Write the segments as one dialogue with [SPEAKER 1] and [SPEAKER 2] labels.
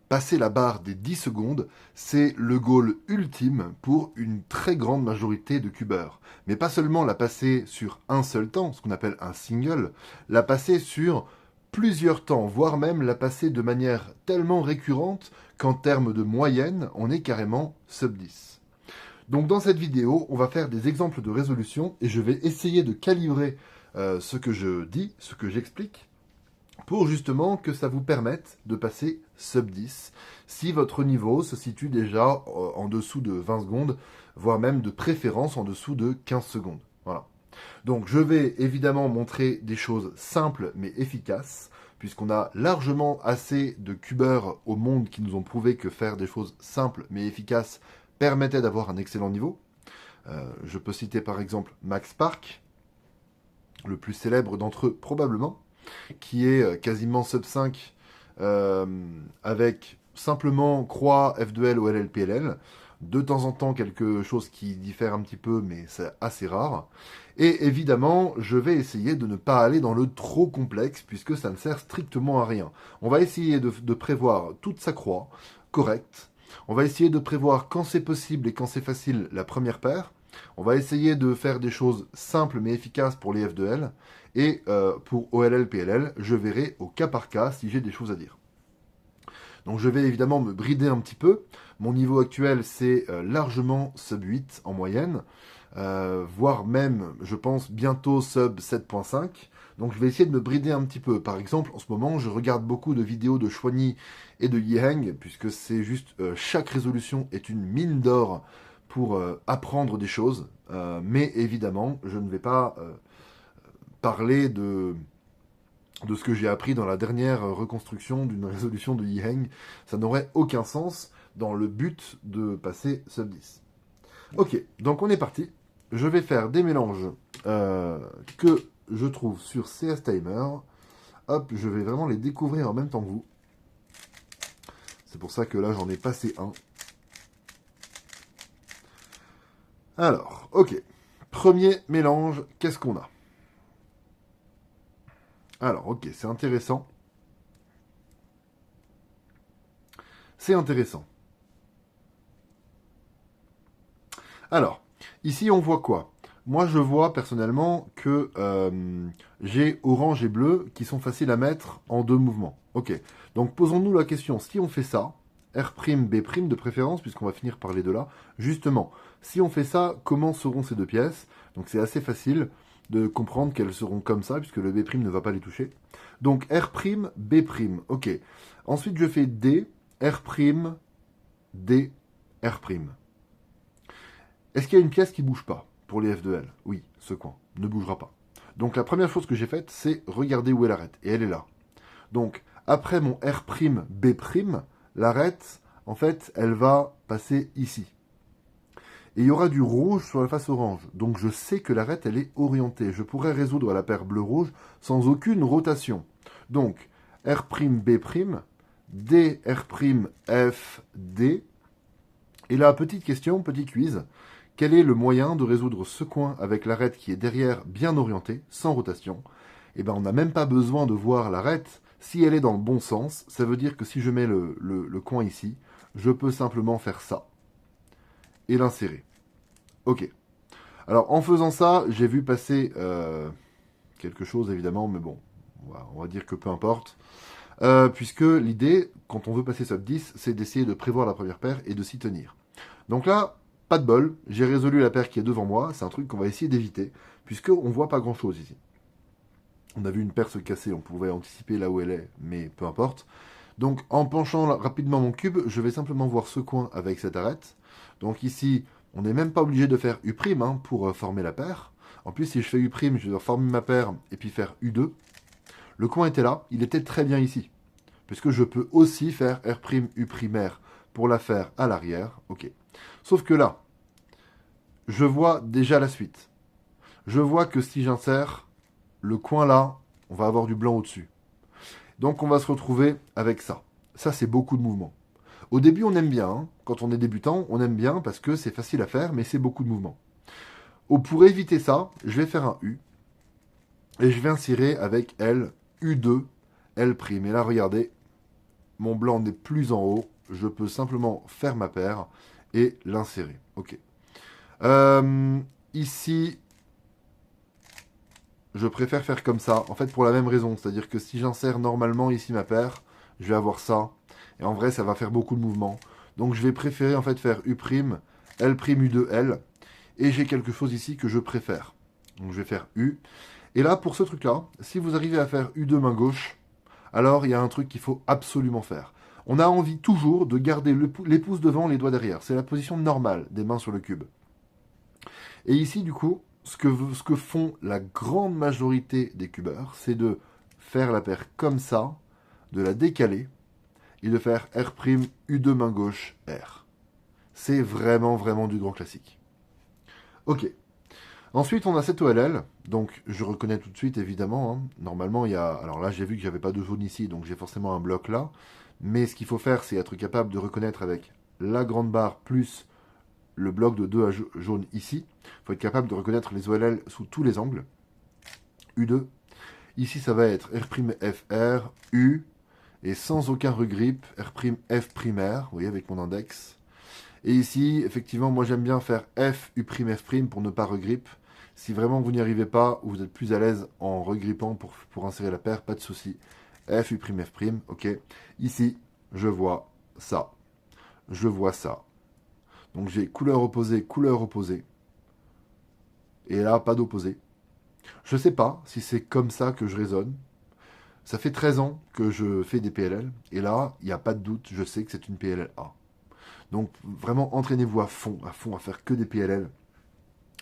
[SPEAKER 1] passer la barre des 10 secondes, c'est le goal ultime pour une très grande majorité de cubeurs. Mais pas seulement la passer sur un seul temps, ce qu'on appelle un single, la passer sur plusieurs temps, voire même la passer de manière tellement récurrente qu'en termes de moyenne, on est carrément sub 10. Donc dans cette vidéo, on va faire des exemples de résolution et je vais essayer de calibrer ce que je dis, ce que j'explique, pour justement que ça vous permette de passer sub 10 si votre niveau se situe déjà en dessous de 20 secondes, voire même de préférence en dessous de 15 secondes. Voilà. Donc je vais évidemment montrer des choses simples mais efficaces, puisqu'on a largement assez de cubeurs au monde qui nous ont prouvé que faire des choses simples mais efficaces permettait d'avoir un excellent niveau. Je peux citer par exemple Max Park, le plus célèbre d'entre eux probablement, qui est quasiment sub 5 avec simplement croix, F2L, OLL, PLL. De temps en temps, quelque chose qui diffère un petit peu, mais c'est assez rare. Et évidemment, je vais essayer de ne pas aller dans le trop complexe, puisque ça ne sert strictement à rien. On va essayer de prévoir toute sa croix, correcte. On va essayer de prévoir quand c'est possible et quand c'est facile la première paire. On va essayer de faire des choses simples mais efficaces pour les F2L. Et pour OLL, PLL, je verrai au cas par cas si j'ai des choses à dire. Donc je vais évidemment me brider un petit peu. Mon niveau actuel, c'est largement sub 8 en moyenne, voire même, je pense, bientôt sub 7.5. Donc je vais essayer de me brider un petit peu. Par exemple, en ce moment, je regarde beaucoup de vidéos de Chouani et de Yiheng, puisque c'est juste, chaque résolution est une mine d'or pour apprendre des choses. Mais évidemment, je ne vais pas parler de ce que j'ai appris dans la dernière reconstruction d'une résolution de Yiheng. Ça n'aurait aucun sens dans le but de passer sub 10. Ok, donc on est parti. Je vais faire des mélanges que je trouve sur CS Timer. Hop, je vais vraiment les découvrir en même temps que vous. C'est pour ça que là, j'en ai passé un. Alors, ok. Premier mélange, qu'est-ce qu'on a? Alors, ok, c'est intéressant. C'est intéressant. Alors, ici, on voit quoi? Moi, je vois personnellement que j'ai orange et bleu qui sont faciles à mettre en deux mouvements. Ok, donc posons-nous la question, si on fait ça, R', B' de préférence, puisqu'on va finir par les deux là, justement, si on fait ça, comment seront ces deux pièces? Donc c'est assez facile de comprendre qu'elles seront comme ça, puisque le B' ne va pas les toucher. Donc R', B', ok. Ensuite, je fais D, R', D, R'. Est-ce qu'il y a une pièce qui ne bouge pas pour les F2L? Oui, ce coin ne bougera pas. Donc la première chose que j'ai faite, c'est regarder où elle arrête. Et elle est là. Donc après mon R', B', l'arrête, en fait, elle va passer ici. Et il y aura du rouge sur la face orange. Donc je sais que l'arrête, elle est orientée. Je pourrais résoudre la paire bleu-rouge sans aucune rotation. Donc R', B', D, R', F, D. Et là, petite question, petit quiz. Quel est le moyen de résoudre ce coin avec l'arête qui est derrière bien orientée, sans rotation? Eh bien, on n'a même pas besoin de voir l'arête. Si elle est dans le bon sens, ça veut dire que si je mets le coin ici, je peux simplement faire ça et l'insérer. Ok. Alors, en faisant ça, j'ai vu passer quelque chose, évidemment, mais bon, on va dire que peu importe. Puisque l'idée, quand on veut passer sub 10, c'est d'essayer de prévoir la première paire et de s'y tenir. Donc là, pas de bol, j'ai résolu la paire qui est devant moi, c'est un truc qu'on va essayer d'éviter, puisqu'on ne voit pas grand chose ici. On a vu une paire se casser, on pouvait anticiper là où elle est, mais peu importe. Donc en penchant rapidement mon cube, je vais simplement voir ce coin avec cette arête. Donc ici, on n'est même pas obligé de faire U' pour former la paire. En plus, si je fais U', je vais former ma paire et puis faire U2. Le coin était là, il était très bien ici. Puisque je peux aussi faire R', U' pour la faire à l'arrière. Ok. Sauf que là, je vois déjà la suite. Je vois que si j'insère le coin là, on va avoir du blanc au-dessus. Donc on va se retrouver avec ça. Ça, c'est beaucoup de mouvements. Au début, on aime bien. Hein. Quand on est débutant, on aime bien parce que c'est facile à faire, mais c'est beaucoup de mouvements. Pour éviter ça, je vais faire un U. Et je vais insérer avec L, U2, L'. Et là, regardez, mon blanc n'est plus en haut, je peux simplement faire ma paire et l'insérer. Ok. Ici, je préfère faire comme ça, en fait pour la même raison, c'est-à-dire que si j'insère normalement ici ma paire, je vais avoir ça, et en vrai ça va faire beaucoup de mouvements. Donc je vais préférer en fait faire U', L', U2L, et j'ai quelque chose ici que je préfère. Donc je vais faire U. Et là, pour ce truc-là, si vous arrivez à faire U2 main gauche, alors il y a un truc qu'il faut absolument faire. On a envie toujours de garder les pouces devant, les doigts derrière. C'est la position normale des mains sur le cube. Et ici, du coup, ce que font la grande majorité des cubeurs, c'est de faire la paire comme ça, de la décaler, et de faire R', U2 main gauche, R. C'est vraiment, vraiment du grand classique. Ok. Ensuite, on a cette OLL. Donc, je reconnais tout de suite, évidemment. Hein. Normalement, il y a... Alors là, j'ai vu que j'avais pas de jaune ici, donc j'ai forcément un bloc là. Mais ce qu'il faut faire, c'est être capable de reconnaître avec la grande barre plus le bloc de 2 jaune ici. Il faut être capable de reconnaître les OLL sous tous les angles. U2. Ici, ça va être R', U, et sans aucun regrip, R', F primaire, vous voyez, avec mon index. Et ici, effectivement, moi j'aime bien faire F, U', F' pour ne pas regrip. Si vraiment vous n'y arrivez pas, ou vous êtes plus à l'aise en regrippant pour insérer la paire, pas de souci. F, U', F', ok. Ici, je vois ça. Je vois ça. Donc j'ai couleur opposée, couleur opposée. Et là, pas d'opposé. Je sais pas si c'est comme ça que je raisonne. Ça fait 13 ans que je fais des PLL. Et là, il n'y a pas de doute, je sais que c'est une PLL-A. Donc vraiment, entraînez-vous à faire que des PLL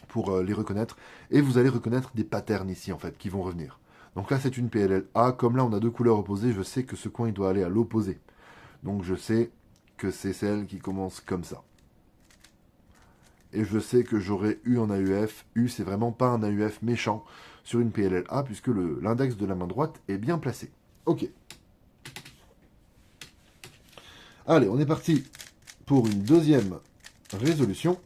[SPEAKER 1] pour les reconnaître. Et vous allez reconnaître des patterns ici, en fait, qui vont revenir. Donc là, c'est une PLL-A. Comme là, on a deux couleurs opposées, je sais que ce coin, il doit aller à l'opposé. Donc je sais que c'est celle qui commence comme ça. Et je sais que j'aurai U en AUF. U, c'est vraiment pas un AUF méchant sur une PLL-A, puisque l'index de la main droite est bien placé. Ok. Allez, on est parti pour une deuxième résolution.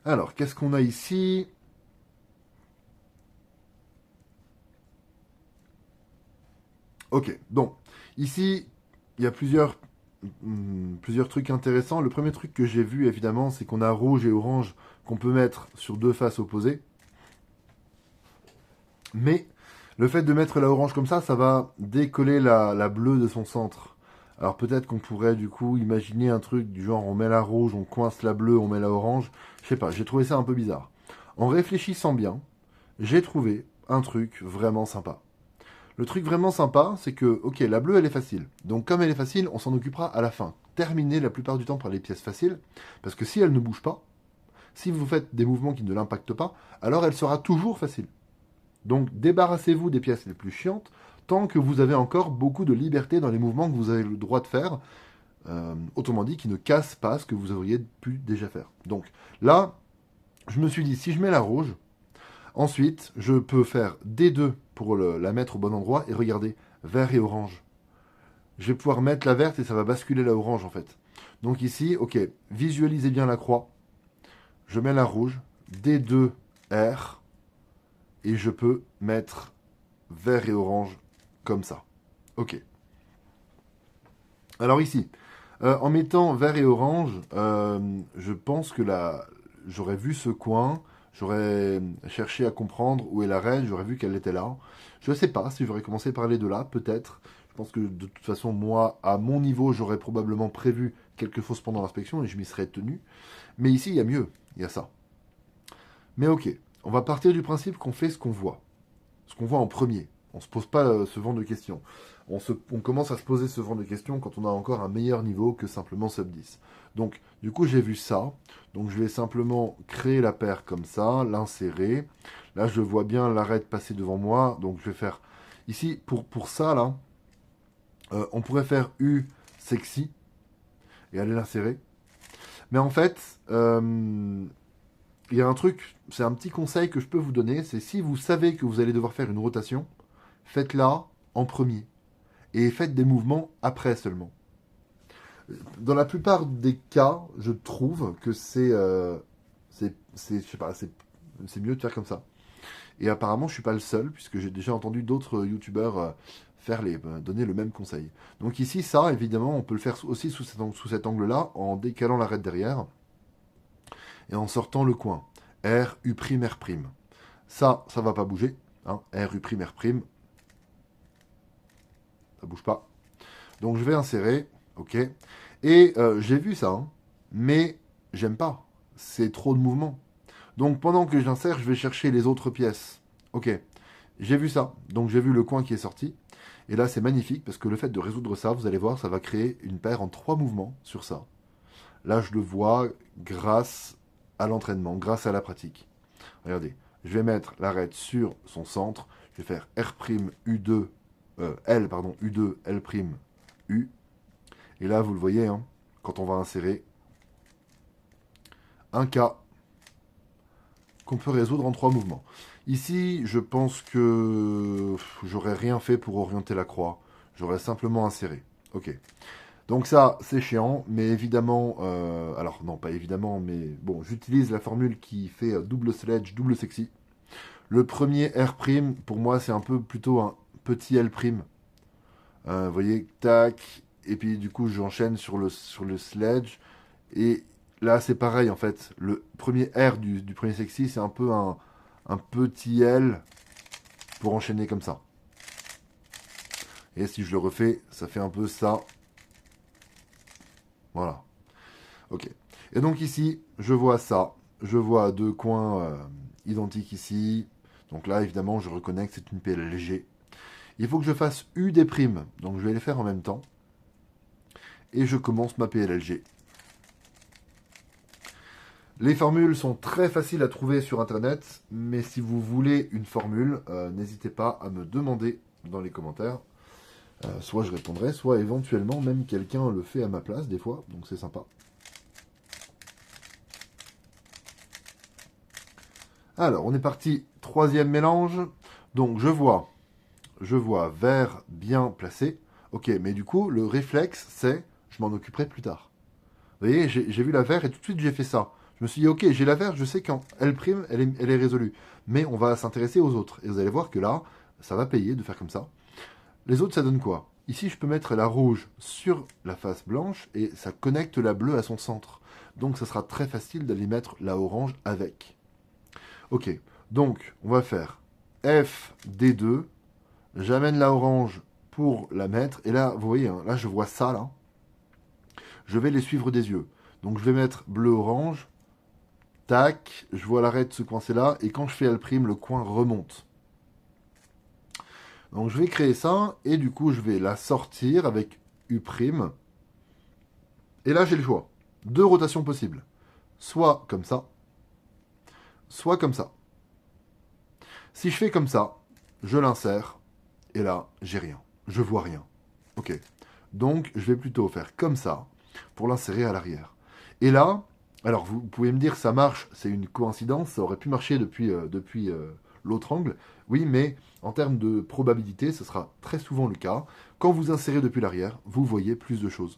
[SPEAKER 1] Alors, qu'est-ce qu'on a ici? Ok, donc, ici, il y a plusieurs trucs intéressants. Le premier truc que j'ai vu, évidemment, c'est qu'on a rouge et orange qu'on peut mettre sur deux faces opposées. Mais le fait de mettre la orange comme ça va décoller la bleue de son centre. Alors peut-être qu'on pourrait du coup imaginer un truc du genre on met la rouge, on coince la bleue, on met la orange. Je sais pas, j'ai trouvé ça un peu bizarre. En réfléchissant bien, j'ai trouvé un truc vraiment sympa. Le truc vraiment sympa, c'est que, ok, la bleue elle est facile. Donc comme elle est facile, on s'en occupera à la fin. Terminer la plupart du temps par les pièces faciles, parce que si elle ne bouge pas, si vous faites des mouvements qui ne l'impactent pas, alors elle sera toujours facile. Donc débarrassez-vous des pièces les plus chiantes tant que vous avez encore beaucoup de liberté dans les mouvements que vous avez le droit de faire. Autrement dit, qui ne cassent pas ce que vous auriez pu déjà faire. Donc là, je me suis dit, si je mets la rouge, ensuite, je peux faire D2 pour la mettre au bon endroit et regardez, vert et orange. Je vais pouvoir mettre la verte et ça va basculer la orange en fait. Donc ici, ok, visualisez bien la croix. Je mets la rouge, D2, R, et je peux mettre vert et orange comme ça. Ok. Alors ici, en mettant vert et orange, je pense que j'aurais vu ce coin, j'aurais cherché à comprendre où est la reine, j'aurais vu qu'elle était là. Je ne sais pas si j'aurais commencé par les deux là, peut-être. Je pense que de toute façon, moi, à mon niveau, j'aurais probablement prévu quelque chose pendant l'inspection et je m'y serais tenu. Mais ici, il y a mieux, il y a ça. Mais ok, on va partir du principe qu'on fait ce qu'on voit. Ce qu'on voit en premier. On ne se pose pas ce genre de questions. On commence à se poser ce genre de questions quand on a encore un meilleur niveau que simplement sub 10. Donc, du coup, j'ai vu ça. Donc, je vais simplement créer la paire comme ça, l'insérer. Là, je vois bien l'arrêt passer devant moi. Donc, je vais faire... Ici, pour ça, là, on pourrait faire U sexy et aller l'insérer. Mais en fait, il y a un truc, c'est un petit conseil que je peux vous donner, c'est si vous savez que vous allez devoir faire une rotation, faites-la en premier. Et faites des mouvements après seulement. Dans la plupart des cas, je trouve que je sais pas, c'est mieux de faire comme ça. Et apparemment, je suis pas le seul, puisque j'ai déjà entendu d'autres youtubeurs donner le même conseil. Donc ici, ça, évidemment, on peut le faire aussi sous cet angle-là, en décalant l'arête derrière et en sortant le coin. R, U', R'. Ça va pas bouger. Hein. R, U', R', ça bouge pas. Donc je vais insérer, ok. Et j'ai vu ça, hein, mais j'aime pas. C'est trop de mouvement. Donc pendant que j'insère, je vais chercher les autres pièces. Ok, j'ai vu ça. Donc j'ai vu le coin qui est sorti. Et là, c'est magnifique parce que le fait de résoudre ça, vous allez voir, ça va créer une paire en 3 mouvements sur ça. Là, je le vois grâce à l'entraînement, grâce à la pratique. Regardez, je vais mettre l'arête sur son centre. Je vais faire R', U2, L, pardon, U2, L', U. Et là, vous le voyez, hein, quand on va insérer un cas qu'on peut résoudre en 3 mouvements. Ici, je pense que j'aurais rien fait pour orienter la croix. J'aurais simplement inséré. Ok. Donc ça, c'est chiant, mais évidemment... alors non, pas évidemment, mais bon, j'utilise la formule qui fait double sledge, double sexy. Le premier R', pour moi, c'est un peu plutôt un petit L'. Vous voyez, tac, et puis du coup, j'enchaîne sur le sledge. Et là, c'est pareil, en fait. Le premier R du premier sexy, c'est un peu un petit L pour enchaîner comme ça. Et si je le refais, ça fait un peu ça. Voilà. Ok. Et donc ici, je vois ça. Je vois deux coins identiques ici. Donc là, évidemment, je reconnais que c'est une PLG. Il faut que je fasse U des primes. Donc je vais les faire en même temps. Et je commence ma PLLG. Les formules sont très faciles à trouver sur Internet, mais si vous voulez une formule, n'hésitez pas à me demander dans les commentaires. Soit je répondrai, soit éventuellement même quelqu'un le fait à ma place des fois, donc c'est sympa. Alors, on est parti, troisième mélange. Donc je vois vert bien placé. Ok, mais du coup, le réflexe, c'est je m'en occuperai plus tard. Vous voyez, j'ai vu la vert et tout de suite j'ai fait ça. Je me suis dit, ok, j'ai la vert, je sais qu'en L', elle est résolue. Mais on va s'intéresser aux autres. Et vous allez voir que là, ça va payer de faire comme ça. Les autres, ça donne quoi? Ici, je peux mettre la rouge sur la face blanche et ça connecte la bleue à son centre. Donc, ça sera très facile d'aller mettre la orange avec. Ok, donc, on va faire F, D2. J'amène la orange pour la mettre. Et là, vous voyez, hein, là, je vois ça, là. Je vais les suivre des yeux. Donc, je vais mettre bleu-orange. Tac, je vois l'arête se coincer là. Et quand je fais L', le coin remonte. Donc je vais créer ça, et du coup je vais la sortir avec U'. Et là j'ai le choix. Deux rotations possibles. Soit comme ça, soit comme ça. Si je fais comme ça, je l'insère, et là j'ai rien. Je vois rien. Ok. Donc je vais plutôt faire comme ça, pour l'insérer à l'arrière. Et là, alors vous pouvez me dire ça marche, c'est une coïncidence, ça aurait pu marcher depuis l'autre angle. Oui, mais en termes de probabilité, ce sera très souvent le cas. Quand vous insérez depuis l'arrière, vous voyez plus de choses.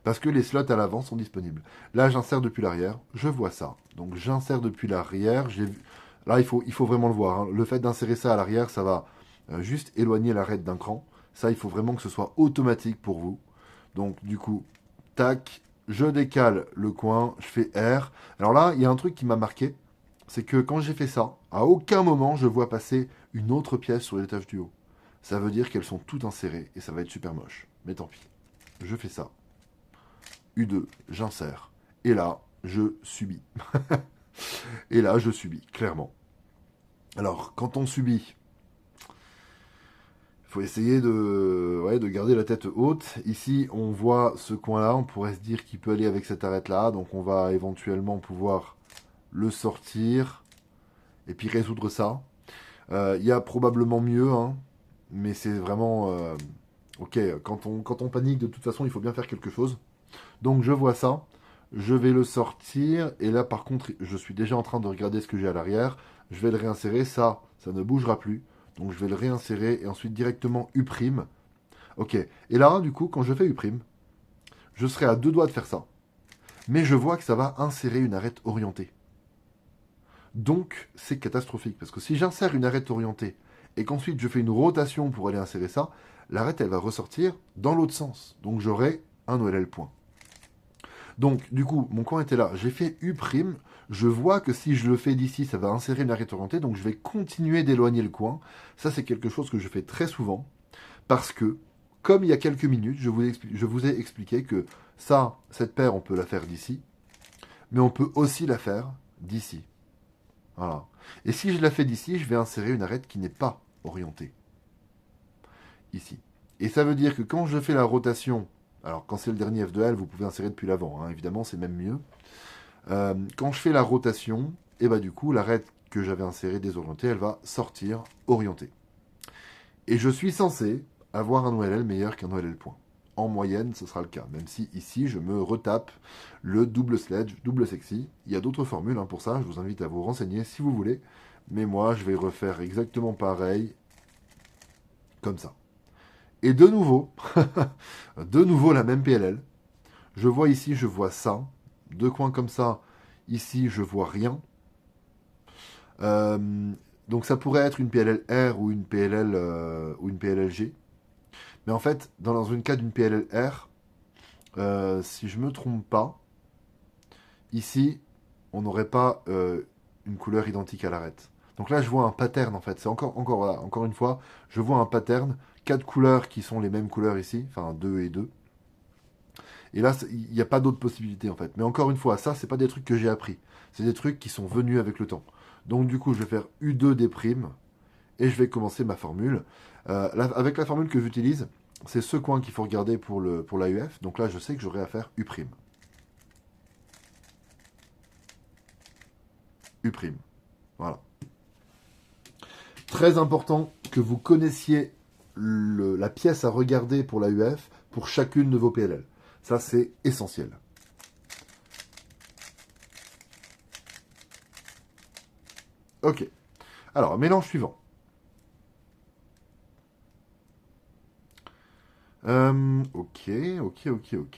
[SPEAKER 1] Parce que les slots à l'avant sont disponibles. Là, j'insère depuis l'arrière, je vois ça. Donc j'insère depuis l'arrière. Là, il faut vraiment le voir. Hein. Le fait d'insérer ça à l'arrière, ça va juste éloigner l'arête d'un cran. Ça, il faut vraiment que ce soit automatique pour vous. Donc du coup, tac, je décale le coin, je fais R. Alors là, il y a un truc qui m'a marqué, c'est que quand j'ai fait ça, à aucun moment je vois passer une autre pièce sur l'étage du haut. Ça veut dire qu'elles sont toutes insérées et ça va être super moche. Mais tant pis. Je fais ça. U2, j'insère. Et là, je subis. Et là, je subis, clairement. Alors, quand on subit, il faut essayer de garder la tête haute. Ici, on voit ce coin-là. On pourrait se dire qu'il peut aller avec cette arête-là. Donc, on va éventuellement pouvoir le sortir et puis résoudre ça. Il y a probablement mieux, hein, mais c'est vraiment... ok, quand on panique, de toute façon, il faut bien faire quelque chose. Donc, je vois ça. Je vais le sortir. Et là, par contre, je suis déjà en train de regarder ce que j'ai à l'arrière. Je vais le réinsérer. Ça ne bougera plus. Donc, je vais le réinsérer. Et ensuite, directement U'. Ok. Et là, du coup, quand je fais U', je serai à deux doigts de faire ça. Mais je vois que ça va insérer une arête orientée. Donc, c'est catastrophique. Parce que si j'insère une arête orientée et qu'ensuite je fais une rotation pour aller insérer ça, l'arête, elle va ressortir dans l'autre sens. Donc, j'aurai un OLL point. Donc, du coup, mon coin était là. J'ai fait U'. Je vois que si je le fais d'ici, ça va insérer une arête orientée. Donc, je vais continuer d'éloigner le coin. Ça, c'est quelque chose que je fais très souvent. Parce que, comme il y a quelques minutes, je vous ai expliqué que ça, cette paire, on peut la faire d'ici. Mais on peut aussi la faire d'ici. Voilà. Et si je la fais d'ici, je vais insérer une arête qui n'est pas orientée. Ici. Et ça veut dire que quand je fais la rotation, alors quand c'est le dernier F2L, vous pouvez insérer depuis l'avant, hein, évidemment, c'est même mieux. Quand je fais la rotation, et bah du coup, l'arête que j'avais insérée désorientée, elle va sortir orientée. Et je suis censé avoir un OLL meilleur qu'un OLL point. En moyenne, ce sera le cas. Même si ici, je me retape le double sledge, double sexy. Il y a d'autres formules pour ça. Je vous invite à vous renseigner si vous voulez. Mais moi, je vais refaire exactement pareil. Comme ça. Et de nouveau, de nouveau la même PLL. Je vois ici, je vois ça. Deux coins comme ça. Ici, je vois rien. Donc ça pourrait être une PLL R ou une PLL G. Mais en fait, dans une cas d'une PLL R, si je me trompe pas, ici, on n'aurait pas une couleur identique à l'arête. Donc là, je vois un pattern en fait. C'est voilà, encore une fois, je vois un pattern, 4 couleurs qui sont les mêmes couleurs ici, enfin 2 et 2. Et là, il n'y a pas d'autres possibilités en fait. Mais encore une fois, ça, c'est pas des trucs que j'ai appris. C'est des trucs qui sont venus avec le temps. Donc du coup, je vais faire U2', et je vais commencer ma formule. Avec la formule que j'utilise, c'est ce coin qu'il faut regarder pour l'AUF. Donc là, je sais que j'aurai à faire U'. U'. Voilà. Très important que vous connaissiez la pièce à regarder pour l'AUF pour chacune de vos PLL. Ça, c'est essentiel. Ok. Alors, mélange suivant. Ok.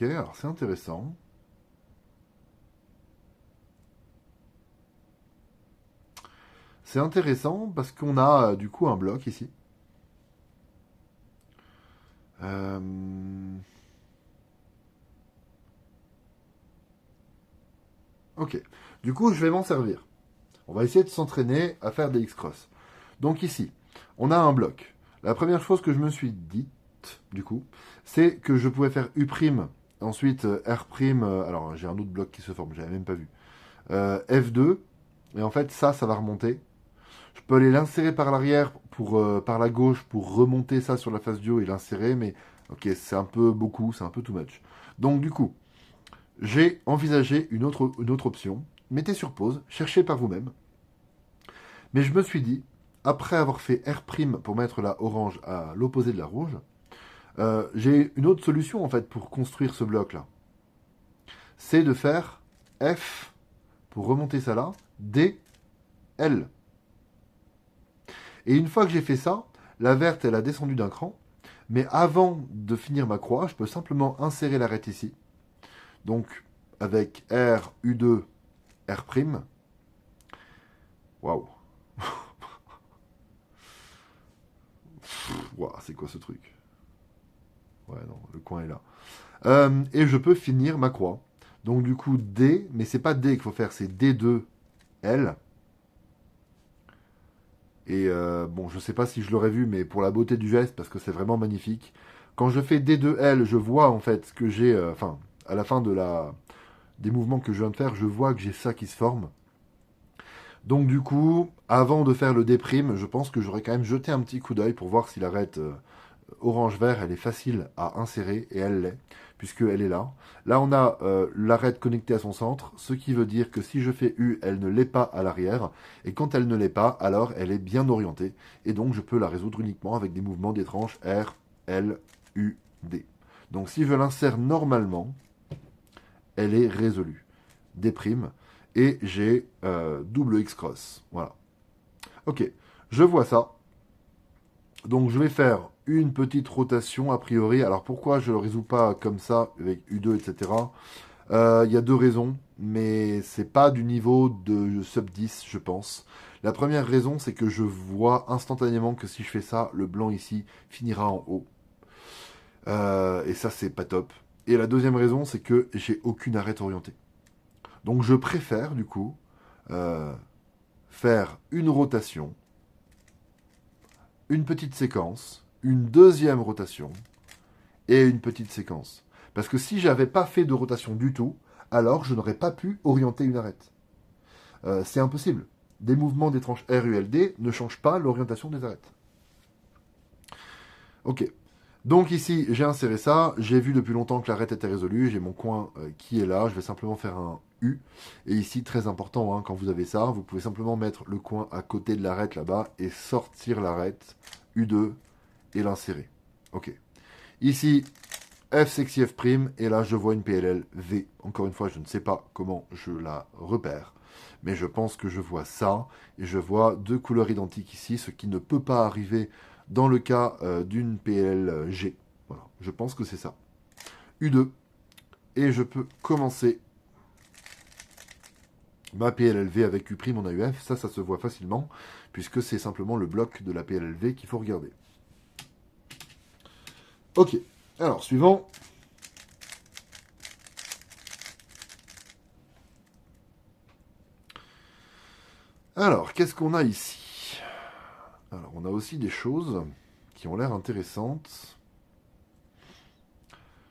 [SPEAKER 1] Alors, c'est intéressant. C'est intéressant parce qu'on a du coup un bloc ici. Ok. Du coup, je vais m'en servir. On va essayer de s'entraîner à faire des X-cross. Donc ici, on a un bloc. La première chose que je me suis dite, du coup, c'est que je pouvais faire U', ensuite R', alors j'ai un autre bloc qui se forme, j'avais même pas vu, F2, et en fait ça va remonter. Je peux aller l'insérer par l'arrière, par la gauche, pour remonter ça sur la face du haut et l'insérer, mais ok, c'est un peu beaucoup, c'est un peu too much. Donc du coup, j'ai envisagé une autre option. Mettez sur pause, cherchez par vous-même. Mais je me suis dit, après avoir fait R' pour mettre la orange à l'opposé de la rouge, j'ai une autre solution en fait pour construire ce bloc-là. C'est de faire F pour remonter ça là, D, L. Et une fois que j'ai fait ça, la verte elle a descendu d'un cran. Mais avant de finir ma croix, je peux simplement insérer l'arête ici. Donc avec R, U2, R'. Waouh. Waouh, c'est quoi ce truc? Ouais, non, le coin est là. Et je peux finir ma croix. Donc du coup D, mais c'est pas D qu'il faut faire, c'est D2, L. Et bon, je sais pas si je l'aurais vu, mais pour la beauté du geste, parce que c'est vraiment magnifique. Quand je fais D2L, je vois en fait ce que j'ai, enfin, à la fin des mouvements que je viens de faire, je vois que j'ai ça qui se forme. Donc du coup, avant de faire le D', je pense que j'aurais quand même jeté un petit coup d'œil pour voir si l'arête orange-vert, elle est facile à insérer, et elle l'est, puisqu'elle est là. Là, on a l'arête connectée à son centre, ce qui veut dire que si je fais U, elle ne l'est pas à l'arrière, et quand elle ne l'est pas, alors elle est bien orientée, et donc je peux la résoudre uniquement avec des mouvements des tranches R, L, U, D. Donc si je l'insère normalement, elle est résolue. D', et j'ai double X-cross. Voilà. Ok, je vois ça. Donc je vais faire une petite rotation a priori. Alors pourquoi je ne le résous pas comme ça avec U2, etc. Il y a deux raisons, mais c'est pas du niveau de sub 10, je pense. La première raison, c'est que je vois instantanément que si je fais ça, le blanc ici finira en haut. Et ça, c'est pas top. Et la deuxième raison, c'est que j'ai aucune arête orientée. Donc je préfère, du coup, euh, faire une rotation, une petite séquence, une deuxième rotation et une petite séquence. Parce que si j'avais pas fait de rotation du tout, alors je n'aurais pas pu orienter une arête. C'est impossible. Des mouvements des tranches RULD ne changent pas l'orientation des arêtes. Ok. Donc ici, j'ai inséré ça. J'ai vu depuis longtemps que l'arête était résolue. J'ai mon coin qui est là. Je vais simplement faire un U. Et ici, très important, hein, quand vous avez ça, vous pouvez simplement mettre le coin à côté de l'arête là-bas et sortir l'arête U2 et l'insérer. Ok. Ici, F sexy F', et là je vois une PLL V. Encore une fois, je ne sais pas comment je la repère, mais je pense que je vois ça, et je vois deux couleurs identiques ici, ce qui ne peut pas arriver dans le cas d'une PLL G. Voilà, je pense que c'est ça. U2, et je peux commencer ma PLLV avec U' en AUF. Ça se voit facilement, puisque c'est simplement le bloc de la PLLV qu'il faut regarder. Ok, alors suivant. Alors, qu'est-ce qu'on a ici? Alors, on a aussi des choses qui ont l'air intéressantes.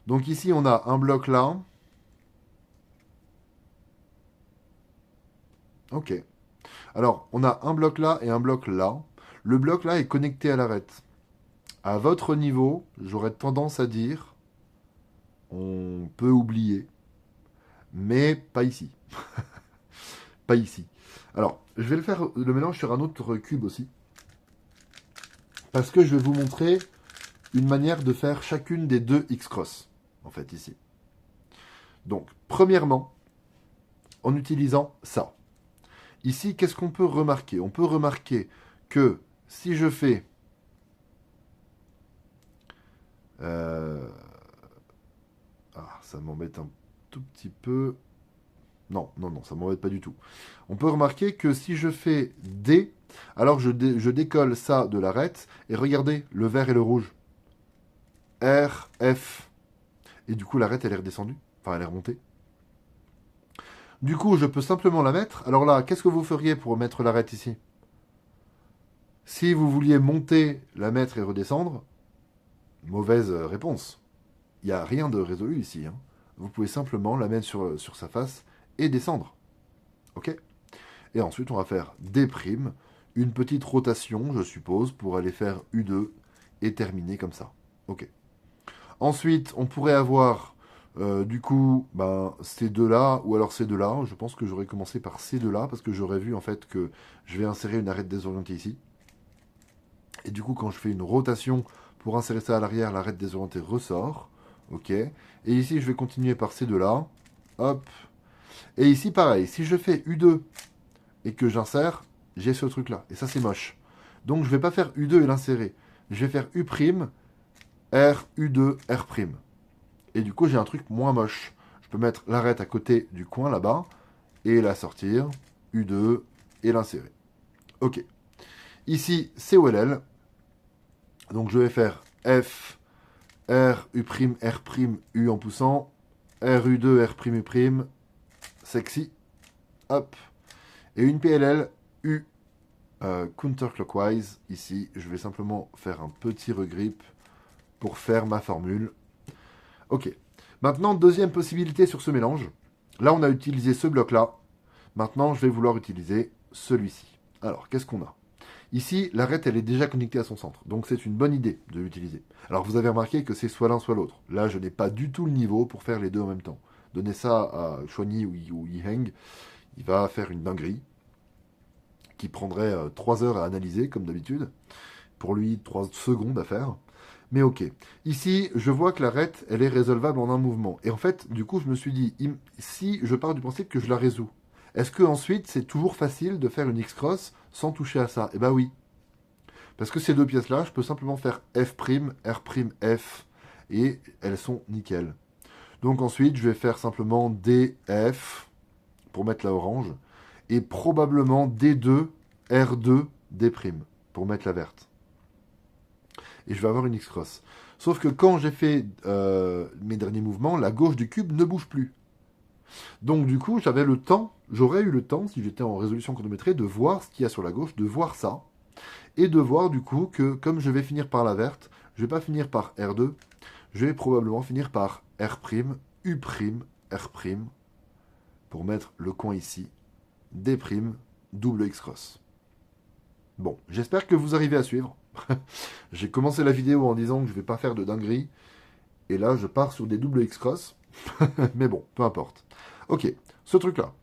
[SPEAKER 1] Donc ici, on a un bloc là. Ok. Alors, on a un bloc là et un bloc là. Le bloc là est connecté à l'arête. À votre niveau, j'aurais tendance à dire, on peut oublier, mais pas ici. Pas ici. Alors, je vais le mélange sur un autre cube aussi. Parce que je vais vous montrer une manière de faire chacune des deux X-cross, en fait, ici. Donc, premièrement, en utilisant ça. Ici, qu'est-ce qu'on peut remarquer? On peut remarquer que si je fais... ça m'embête un tout petit peu. Non, non, non, ça m'embête pas du tout. On peut remarquer que si je fais D, alors je décolle ça de l'arête, et regardez, le vert et le rouge. R, F. Et du coup, l'arête, elle est redescendue. Enfin, elle est remontée. Du coup, je peux simplement la mettre. Alors là, qu'est-ce que vous feriez pour mettre l'arête ici? Si vous vouliez monter, la mettre et redescendre, mauvaise réponse. Il n'y a rien de résolu ici. Hein. Vous pouvez simplement la mettre sur sa face et descendre. Ok? Et ensuite, on va faire D', une petite rotation, je suppose, pour aller faire U2 et terminer comme ça. Ok. Ensuite, on pourrait avoir du coup ces deux-là, ou alors ces deux-là. Je pense que j'aurais commencé par ces deux-là, parce que j'aurais vu en fait que je vais insérer une arête désorientée ici. Et du coup, quand je fais une rotation pour insérer ça à l'arrière, l'arête désorientée ressort. Ok. Et ici, je vais continuer par ces deux-là. Hop. Et ici, pareil. Si je fais U2 et que j'insère, j'ai ce truc-là. Et ça, c'est moche. Donc, je ne vais pas faire U2 et l'insérer. Je vais faire U', R, U2, R'. Et du coup, j'ai un truc moins moche. Je peux mettre l'arête à côté du coin là-bas et la sortir, U2 et l'insérer. Ok. Ici, c'est OLL. Donc, je vais faire F, R, U', R', U en poussant, R, U2, R', U', sexy. Hop. Et une PLL, U, counterclockwise. Ici, je vais simplement faire un petit regrip pour faire ma formule. Ok. Maintenant, deuxième possibilité sur ce mélange. Là, on a utilisé ce bloc-là. Maintenant, je vais vouloir utiliser celui-ci. Alors, qu'est-ce qu'on a? Ici, l'arête, elle est déjà connectée à son centre. Donc, c'est une bonne idée de l'utiliser. Alors, vous avez remarqué que c'est soit l'un, soit l'autre. Là, je n'ai pas du tout le niveau pour faire les deux en même temps. Donnez ça à Chuanyi ou Yiheng, il va faire une dinguerie qui prendrait 3 heures à analyser, comme d'habitude. Pour lui, 3 secondes à faire. Mais ok. Ici, je vois que l'arête, elle est résolvable en un mouvement. Et en fait, du coup, je me suis dit, si je pars du principe que je la résous, est-ce que ensuite c'est toujours facile de faire une X-cross sans toucher à ça? Eh ben oui. Parce que ces deux pièces-là, je peux simplement faire F', R', F, et elles sont nickel. Donc ensuite, je vais faire simplement DF pour mettre la orange. Et probablement D2, R2, D' pour mettre la verte. Et je vais avoir une X-cross. Sauf que quand j'ai fait mes derniers mouvements, la gauche du cube ne bouge plus. Donc du coup, j'aurais eu le temps, si j'étais en résolution chronométrée, de voir ce qu'il y a sur la gauche, de voir ça, et de voir du coup que comme je vais finir par la verte, je vais pas finir par R2, je vais probablement finir par R', U', R', pour mettre le coin ici, D', double X-cross. Bon, j'espère que vous arrivez à suivre. J'ai commencé la vidéo en disant que je ne vais pas faire de dinguerie, et là je pars sur des double X-cross, mais bon, peu importe. Ok, ce truc-là.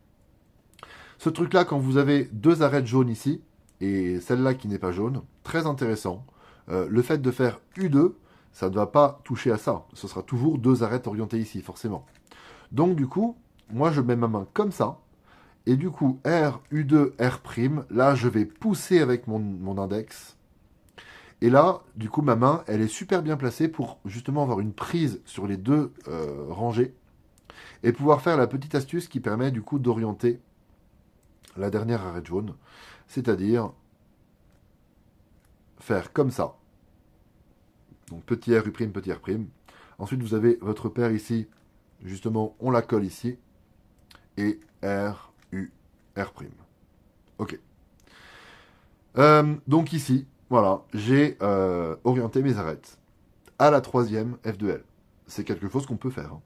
[SPEAKER 1] Ce truc-là, quand vous avez deux arêtes jaunes ici, et celle-là qui n'est pas jaune, très intéressant. Le fait de faire U2, ça ne va pas toucher à ça. Ce sera toujours deux arêtes orientées ici, forcément. Donc du coup, moi je mets ma main comme ça, et du coup, R, U2, R', là je vais pousser avec mon index. Et là, du coup, ma main, elle est super bien placée pour justement avoir une prise sur les deux rangées et pouvoir faire la petite astuce qui permet du coup d'orienter la dernière arête jaune, c'est-à-dire faire comme ça. Donc petit R, U', petit R'. Ensuite, vous avez votre paire ici, justement, on la colle ici, et R, U, R'. Ok. Donc ici, voilà, j'ai orienté mes arêtes à la troisième F2L. C'est quelque chose qu'on peut faire. Hein.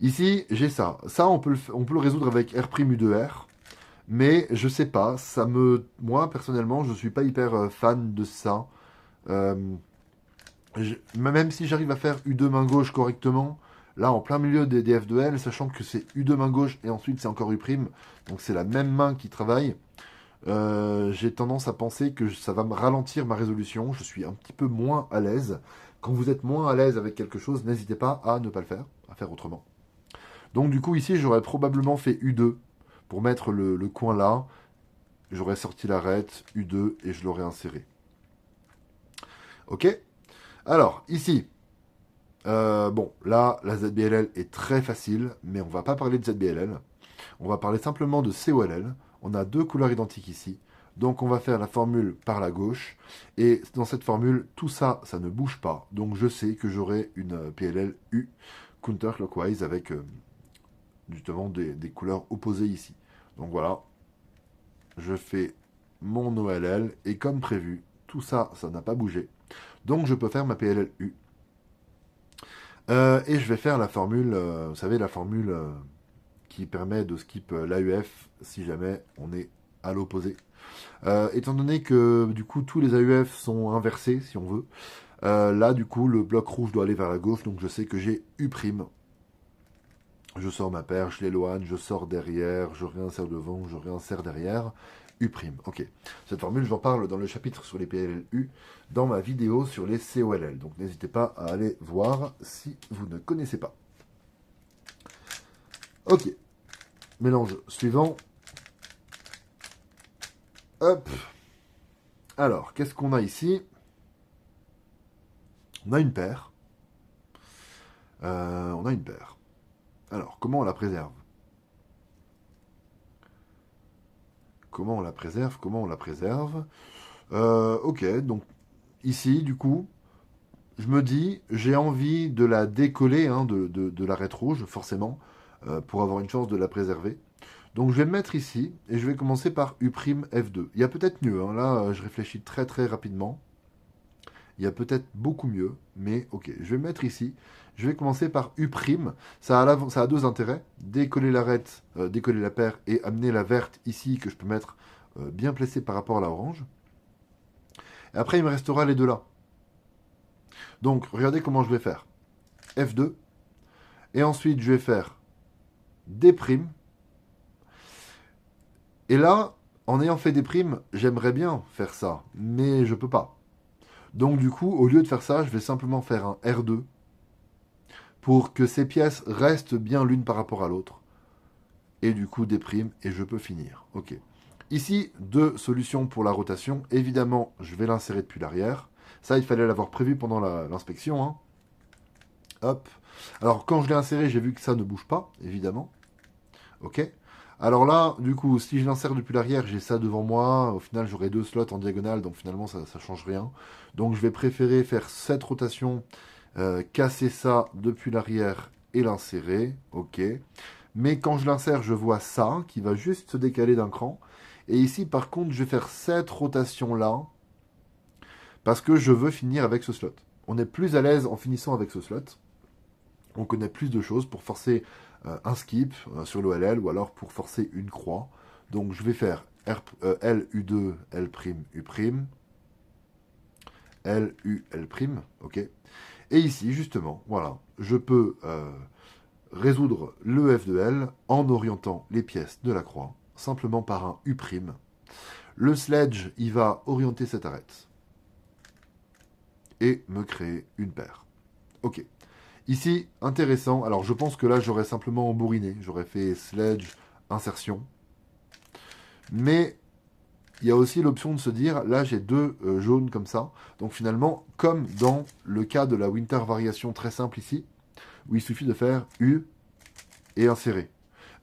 [SPEAKER 1] Ici, j'ai ça. Ça, on peut le résoudre avec R', U2R. Mais je sais pas, moi, personnellement, je suis pas hyper fan de ça. Euh, Même si j'arrive à faire U2 main gauche correctement, là, en plein milieu des F2L, sachant que c'est U2 main gauche et ensuite c'est encore U', donc c'est la même main qui travaille. J'ai tendance à penser que ça va me ralentir ma résolution. Je suis un petit peu moins à l'aise. Quand vous êtes moins à l'aise avec quelque chose, n'hésitez pas à ne pas le faire, à faire autrement. Donc du coup ici j'aurais probablement fait U2 pour mettre le coin là. J'aurais sorti l'arête, U2 et je l'aurais inséré. Ok. Alors ici, bon là la ZBLL est très facile, mais on va pas parler de ZBLL. On va parler simplement de COLL. On a deux couleurs identiques ici. Donc on va faire la formule par la gauche. Et dans cette formule, tout ça, ça ne bouge pas. Donc je sais que j'aurai une PLL U counterclockwise avec justement des couleurs opposées ici. Donc voilà, je fais mon OLL et comme prévu, tout ça, ça n'a pas bougé. Donc je peux faire ma PLL U. Et je vais faire la formule, vous savez, la formule qui permet de skip l'AUF si jamais on est à l'opposé. Étant donné que du coup tous les AUF sont inversés si on veut, là du coup le bloc rouge doit aller vers la gauche, donc je sais que j'ai U'. Je sors ma paire, je l'éloigne, je sors derrière, je réinsère devant, je réinsère derrière. U'. Ok. Cette formule, j'en parle dans le chapitre sur les PLLU, dans ma vidéo sur les COLL. Donc n'hésitez pas à aller voir si vous ne connaissez pas. Ok. Mélange suivant. Hop. Alors, qu'est-ce qu'on a ici? On a une paire. On a une paire. Alors, comment on la préserve? Comment on la préserve? Comment on la préserve? Ok, donc ici, du coup, je me dis, j'ai envie de la décoller hein, de l'arête rouge, forcément, pour avoir une chance de la préserver. Donc je vais me mettre ici, et je vais commencer par U' F2. Il y a peut-être mieux, hein, là je réfléchis très très rapidement. Il y a peut-être beaucoup mieux, mais ok, je vais me mettre ici. Je vais commencer par U'. Ça a deux intérêts. Décoller l'arête, décoller la paire et amener la verte ici que je peux mettre bien placée par rapport à la orange. Et après, il me restera les deux là. Donc, regardez comment je vais faire. F2. Et ensuite, je vais faire D'. Et là, en ayant fait D', j'aimerais bien faire ça, mais je peux pas. Donc du coup, au lieu de faire ça, je vais simplement faire un R2 pour que ces pièces restent bien l'une par rapport à l'autre. Et du coup, D' et je peux finir. Ok. Ici, deux solutions pour la rotation. Évidemment, je vais l'insérer depuis l'arrière. Ça, il fallait l'avoir prévu pendant l'inspection. Hein. Hop. Alors, quand je l'ai inséré, j'ai vu que ça ne bouge pas, évidemment. Ok. Alors là, du coup, si je l'insère depuis l'arrière, j'ai ça devant moi. Au final, j'aurai 2 slots en diagonale, donc finalement, ça ne change rien. Donc, je vais préférer faire cette rotation, casser ça depuis l'arrière et l'insérer. Ok. Mais quand je l'insère, je vois ça qui va juste se décaler d'un cran. Et ici, par contre, je vais faire cette rotation-là parce que je veux finir avec ce slot. On est plus à l'aise en finissant avec ce slot. On connaît plus de choses pour forcer un skip sur l'OLL ou alors pour forcer une croix. Donc je vais faire L, U2, L', U', L, U, L', ok. Et ici, justement, voilà, je peux résoudre le F de L en orientant les pièces de la croix simplement par un U'. Le sledge, il va orienter cette arête et me créer une paire. Ok. Ici, intéressant. Alors, je pense que là, j'aurais simplement bourriné. J'aurais fait sledge, insertion. Mais il y a aussi l'option de se dire, là, j'ai 2 jaunes comme ça. Donc, finalement, comme dans le cas de la winter variation très simple ici, où il suffit de faire U et insérer.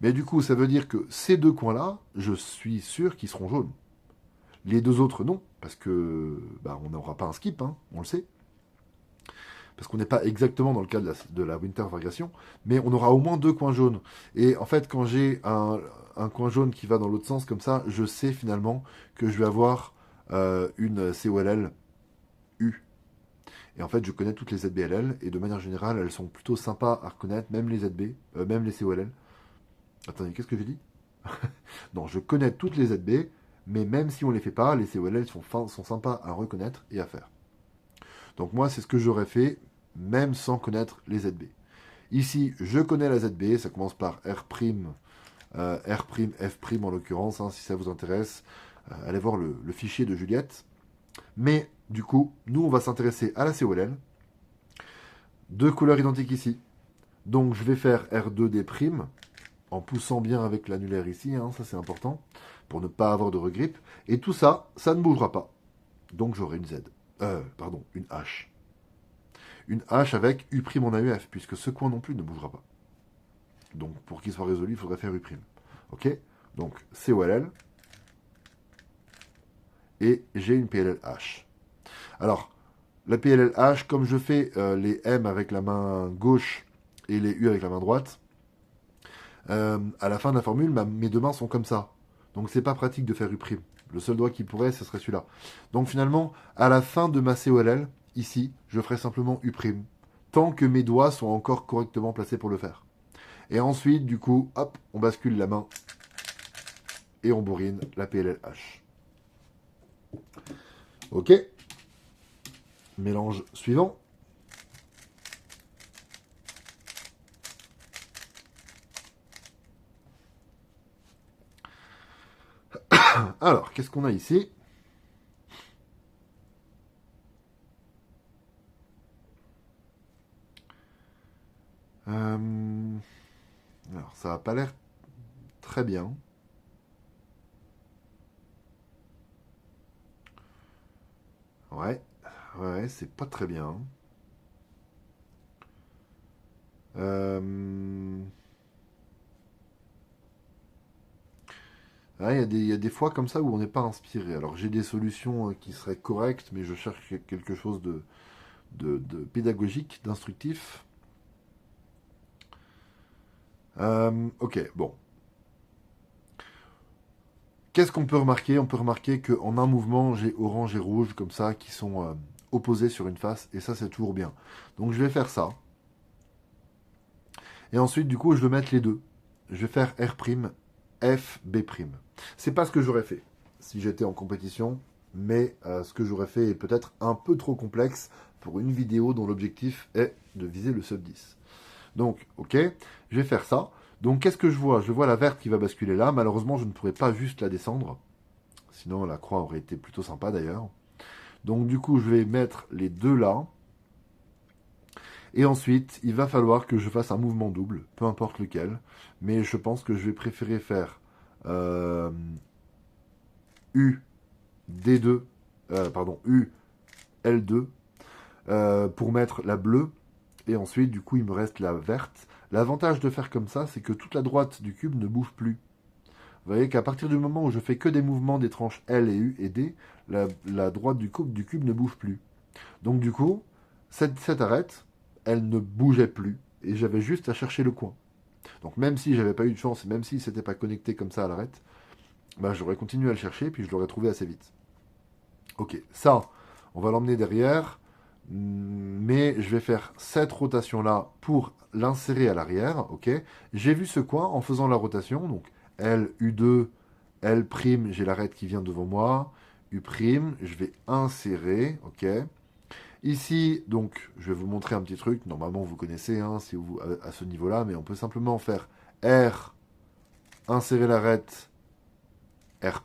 [SPEAKER 1] Mais du coup, ça veut dire que ces 2 coins-là, je suis sûr qu'ils seront jaunes. Les 2 autres, non, parce que bah, on n'aura pas un skip, hein, on le sait. Parce qu'on n'est pas exactement dans le cas de la winter variation, mais on aura au moins 2 coins jaunes. Et en fait, quand j'ai un coin jaune qui va dans l'autre sens comme ça, je sais finalement que je vais avoir une COLL U. Et en fait, je connais toutes les ZBLL, et de manière générale, elles sont plutôt sympas à reconnaître, même les ZB, même les COLL. Attendez, qu'est-ce que j'ai dit? Non, je connais toutes les ZB, mais même si on ne les fait pas, les COLL sont sympas à reconnaître et à faire. Donc moi, c'est ce que j'aurais fait, même sans connaître les ZB. Ici, je connais la ZB, ça commence par R', F' en l'occurrence, hein, si ça vous intéresse. Allez voir le fichier de Juliette. Mais du coup, nous, on va s'intéresser à la COLL. 2 couleurs identiques ici. Donc, je vais faire R2D', en poussant bien avec l'annulaire ici, hein, ça c'est important, pour ne pas avoir de regrip. Et tout ça, ça ne bougera pas. Donc, j'aurai une Z. Une H. Une H avec U' en AUF, puisque ce coin non plus ne bougera pas. Donc, pour qu'il soit résolu, il faudrait faire U'. Ok. Donc, COLL. Et j'ai une PLLH. Alors, la PLLH, comme je fais les M avec la main gauche et les U avec la main droite, à la fin de la formule, mes 2 mains sont comme ça. Donc, c'est pas pratique de faire U'. Le seul doigt qui pourrait, ce serait celui-là. Donc, finalement, à la fin de ma COLL, ici, je ferai simplement U'. Tant que mes doigts sont encore correctement placés pour le faire. Et ensuite, du coup, hop, on bascule la main et on bourrine la PLLH. Ok. Mélange suivant. Alors, qu'est-ce qu'on a ici? Alors, ça n'a pas l'air très bien. Ouais, ouais, c'est pas très bien. Il y a des fois comme ça où on n'est pas inspiré. Alors j'ai des solutions qui seraient correctes, mais je cherche quelque chose de pédagogique, d'instructif. Ok, bon. Qu'est-ce qu'on peut remarquer? On peut remarquer qu'en un mouvement, j'ai orange et rouge comme ça qui sont opposés sur une face, et ça c'est toujours bien. Donc je vais faire ça. Et ensuite, du coup, je vais mettre les deux. Je vais faire R', F, B'. C'est pas ce que j'aurais fait si j'étais en compétition, mais ce que j'aurais fait est peut-être un peu trop complexe pour une vidéo dont l'objectif est de viser le sub 10. Donc, ok, je vais faire ça. Donc, qu'est-ce que je vois? Je vois la verte qui va basculer là. Malheureusement, je ne pourrais pas juste la descendre. Sinon, la croix aurait été plutôt sympa d'ailleurs. Donc, du coup, je vais mettre les deux là. Et ensuite, il va falloir que je fasse un mouvement double, peu importe lequel. Mais je pense que je vais préférer faire U, D2, U, L2, pour mettre la bleue. Et ensuite, du coup, il me reste la verte. L'avantage de faire comme ça, c'est que toute la droite du cube ne bouge plus. Vous voyez qu'à partir du moment où je fais que des mouvements des tranches L et U et D, la droite du cube ne bouge plus. Donc du coup, cette arête, elle ne bougeait plus. Et j'avais juste à chercher le coin. Donc même si j'avais pas eu de chance, et même si c'était pas connecté comme ça à l'arête, bah, j'aurais continué à le chercher, puis je l'aurais trouvé assez vite. Ok, ça, on va l'emmener derrière, mais je vais faire cette rotation-là pour l'insérer à l'arrière, ok. J'ai vu ce coin en faisant la rotation, donc L, U2, L', j'ai l'arête qui vient devant moi, U', je vais insérer, ok. Ici, donc, je vais vous montrer un petit truc, normalement vous connaissez, hein, si vous, à ce niveau-là, mais on peut simplement faire R, insérer l'arête, R',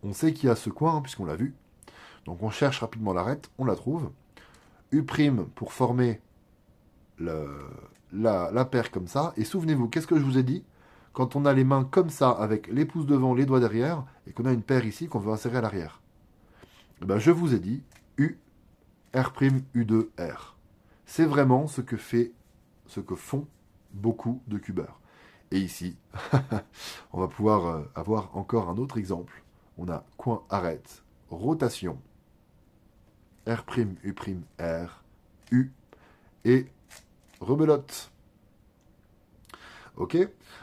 [SPEAKER 1] on sait qu'il y a ce coin, hein, puisqu'on l'a vu. Donc on cherche rapidement l'arête, on la trouve. U' pour former la paire comme ça. Et souvenez-vous, qu'est-ce que je vous ai dit? Quand on a les mains comme ça, avec les pouces devant, les doigts derrière, et qu'on a une paire ici qu'on veut insérer à l'arrière. Eh ben, je vous ai dit U, R', U2, R. C'est vraiment ce que font beaucoup de cubeurs. Et ici, on va pouvoir avoir encore un autre exemple. On a coin arrête, rotation, R', U', R, U, et rebelote. Ok.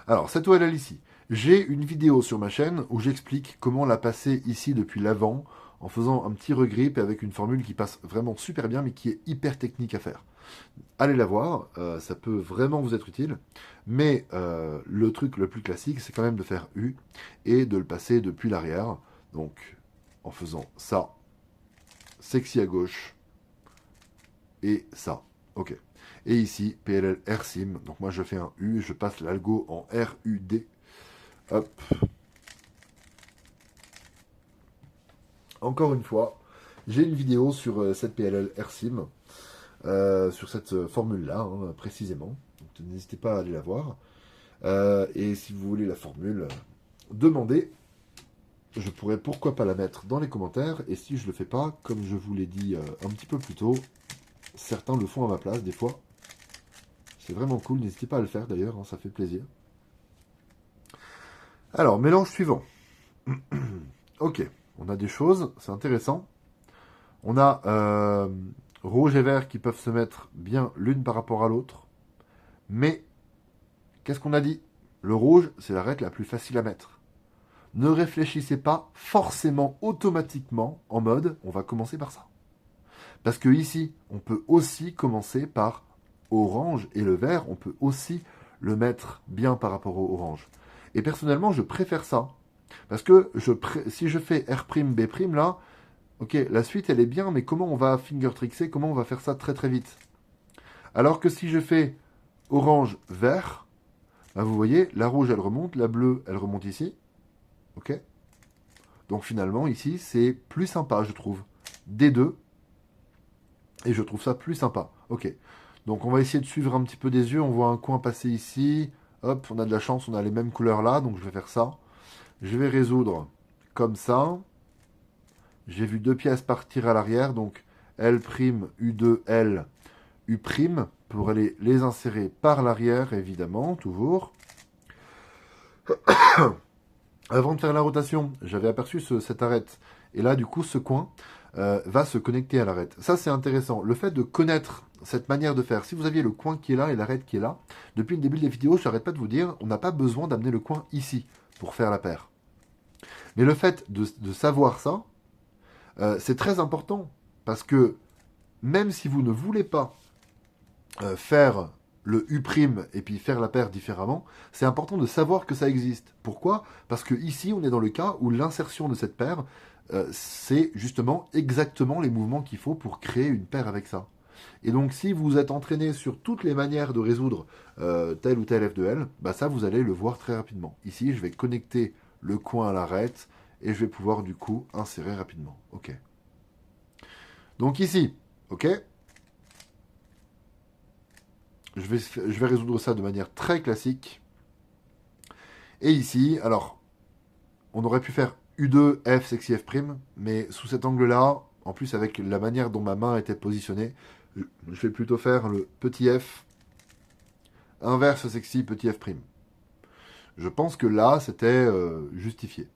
[SPEAKER 1] Alors, cette OLL ici, j'ai une vidéo sur ma chaîne où j'explique comment la passer ici depuis l'avant en faisant un petit regrip et avec une formule qui passe vraiment super bien mais qui est hyper technique à faire. Allez la voir, ça peut vraiment vous être utile. Mais le truc le plus classique, c'est quand même de faire U et de le passer depuis l'arrière. Donc, en faisant ça, sexy à gauche, et ça. Ok. Et ici, PLL RSIM. Donc moi, je fais un U, je passe l'algo en RUD. Hop. Encore une fois, j'ai une vidéo sur cette PLL RSIM, sur cette formule-là, hein, précisément. Donc n'hésitez pas à aller la voir. Et si vous voulez la formule, demandez. Je pourrais pourquoi pas la mettre dans les commentaires. Et si je le fais pas, comme je vous l'ai dit un petit peu plus tôt, certains le font à ma place des fois. C'est vraiment cool, n'hésitez pas à le faire d'ailleurs, hein, ça fait plaisir. Alors, mélange suivant. Ok, on a des choses, c'est intéressant. On a rouge et vert qui peuvent se mettre bien l'une par rapport à l'autre. Mais, qu'est-ce qu'on a dit? Le rouge, c'est l'arête la plus facile à mettre. Ne réfléchissez pas forcément automatiquement en mode on va commencer par ça. Parce que ici, on peut aussi commencer par orange et le vert, on peut aussi le mettre bien par rapport au orange. Et personnellement, je préfère ça. Parce que si je fais R', B' là, ok, la suite elle est bien, mais comment on va finger trickser, comment on va faire ça très très vite? Alors que si je fais orange, vert, bah vous voyez, la rouge elle remonte, la bleue elle remonte ici. Ok. Donc finalement, ici, c'est plus sympa, je trouve. Des deux. Et je trouve ça plus sympa. Ok. Donc on va essayer de suivre un petit peu des yeux. On voit un coin passer ici. Hop, on a de la chance, on a les mêmes couleurs là. Donc je vais faire ça. Je vais résoudre comme ça. J'ai vu deux pièces partir à l'arrière. Donc L', U2, L, U'. Pour aller les insérer par l'arrière, évidemment, toujours. Avant de faire la rotation, j'avais aperçu cette arête. Et là, du coup, ce coin va se connecter à l'arête. Ça, c'est intéressant. Le fait de connaître cette manière de faire. Si vous aviez le coin qui est là et l'arête qui est là, depuis le début des vidéos, je n'arrête pas de vous dire, on n'a pas besoin d'amener le coin ici pour faire la paire. Mais le fait de savoir ça, c'est très important. Parce que même si vous ne voulez pas faire le U' et puis faire la paire différemment, c'est important de savoir que ça existe. Pourquoi? Parce que ici, on est dans le cas où l'insertion de cette paire, c'est justement exactement les mouvements qu'il faut pour créer une paire avec ça. Et donc, si vous êtes entraîné sur toutes les manières de résoudre tel ou tel F2L, bah ça, vous allez le voir très rapidement. Ici, je vais connecter le coin à l'arête et je vais pouvoir du coup insérer rapidement. Ok. Donc ici, ok. Je vais résoudre ça de manière très classique. Et ici, alors, on aurait pu faire U2, F, sexy F', mais sous cet angle-là, en plus avec la manière dont ma main était positionnée, Je vais plutôt faire le petit f, inverse sexy, petit f prime. Je pense que là, c'était justifié.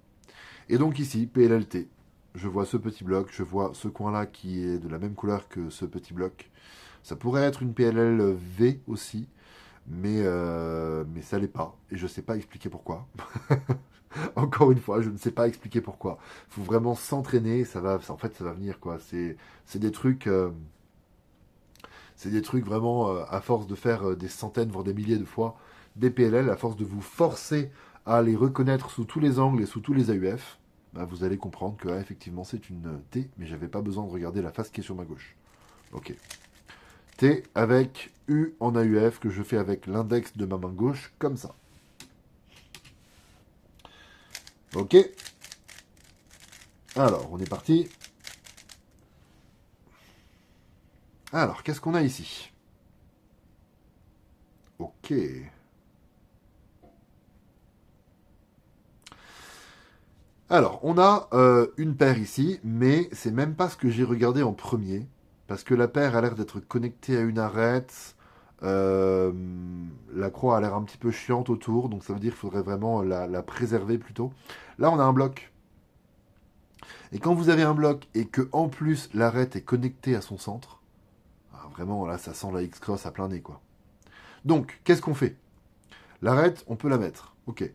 [SPEAKER 1] Et donc ici, PLLT, je vois ce petit bloc, je vois ce coin-là qui est de la même couleur que ce petit bloc. Ça pourrait être une PLL V aussi, mais ça l'est pas. Et je ne sais pas expliquer pourquoi. Encore une fois, je ne sais pas expliquer pourquoi. Il faut vraiment s'entraîner, en fait, ça va venir quoi. C'est des trucs, c'est des trucs vraiment à force de faire des centaines voire des milliers de fois des PLL, à force de vous forcer à les reconnaître sous tous les angles et sous tous les AUF. Bah, vous allez comprendre que effectivement c'est une T, mais j'avais pas besoin de regarder la face qui est sur ma gauche. Ok. T avec U en AUF que je fais avec l'index de ma main gauche, comme ça. Ok. Alors, on est parti. Alors, qu'est-ce qu'on a ici? Ok. Alors, on a une paire ici, mais c'est même pas ce que j'ai regardé en premier, parce que la paire a l'air d'être connectée à une arête. euh, la croix a l'air un petit peu chiante autour, donc ça veut dire qu'il faudrait vraiment la préserver plutôt. Là, on a un bloc. Et quand vous avez un bloc et que en plus l'arête est connectée à son centre, vraiment là, ça sent la X-Cross à plein nez, quoi. Donc, qu'est-ce qu'on fait? L'arête, on peut la mettre, ok.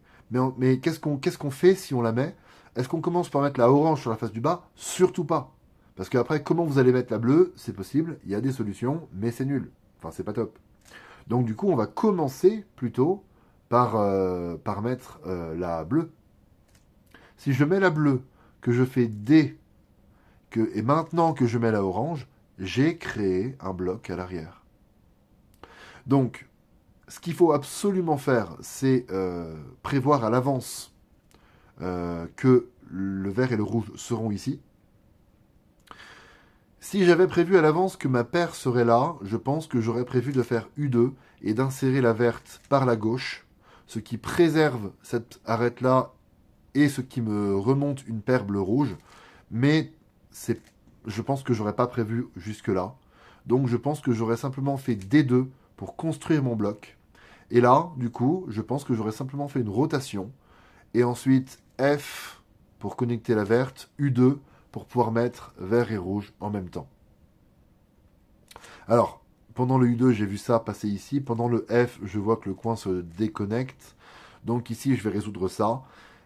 [SPEAKER 1] Mais qu'est-ce qu'on fait si on la met? Est-ce qu'on commence par mettre la orange sur la face du bas? Surtout pas. Parce qu'après, comment vous allez mettre la bleue? C'est possible, il y a des solutions, mais c'est nul. Enfin, c'est pas top. Donc du coup, on va commencer plutôt par mettre la bleue. Si je mets la bleue, que je fais D, et maintenant que je mets la orange, j'ai créé un bloc à l'arrière. Donc, ce qu'il faut absolument faire, c'est prévoir à l'avance que le vert et le rouge seront ici. Si j'avais prévu à l'avance que ma paire serait là, je pense que j'aurais prévu de faire U2 et d'insérer la verte par la gauche, ce qui préserve cette arête-là et ce qui me remonte une paire bleu-rouge. Mais je pense que j'aurais pas prévu jusque-là. Donc je pense que j'aurais simplement fait D2 pour construire mon bloc. Et là, du coup, je pense que j'aurais simplement fait une rotation. Et ensuite F pour connecter la verte, U2 pour pouvoir mettre vert et rouge en même temps. Alors, pendant le U2, j'ai vu ça passer ici. Pendant le F, je vois que le coin se déconnecte. Donc ici, je vais résoudre ça.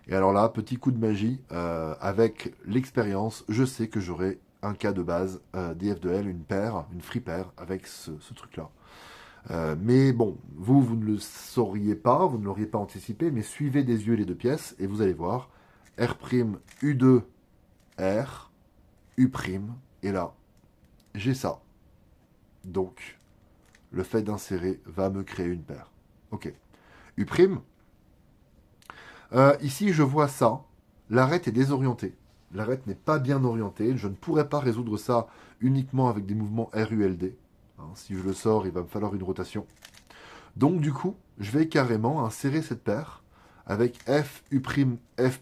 [SPEAKER 1] Et alors là, petit coup de magie, avec l'expérience, je sais que j'aurai un cas de base DF de L, une paire, une free paire avec ce truc-là. Mais bon, vous ne le sauriez pas, vous ne l'auriez pas anticipé, mais suivez des yeux les deux pièces et vous allez voir R', U2, R, U', et là, j'ai ça. Donc, le fait d'insérer va me créer une paire. Ok. U', ici, je vois ça. L'arête est désorientée. L'arête n'est pas bien orientée. Je ne pourrais pas résoudre ça uniquement avec des mouvements RULD. Si je le sors, il va me falloir une rotation. Donc, du coup, je vais carrément insérer cette paire avec F, U', F'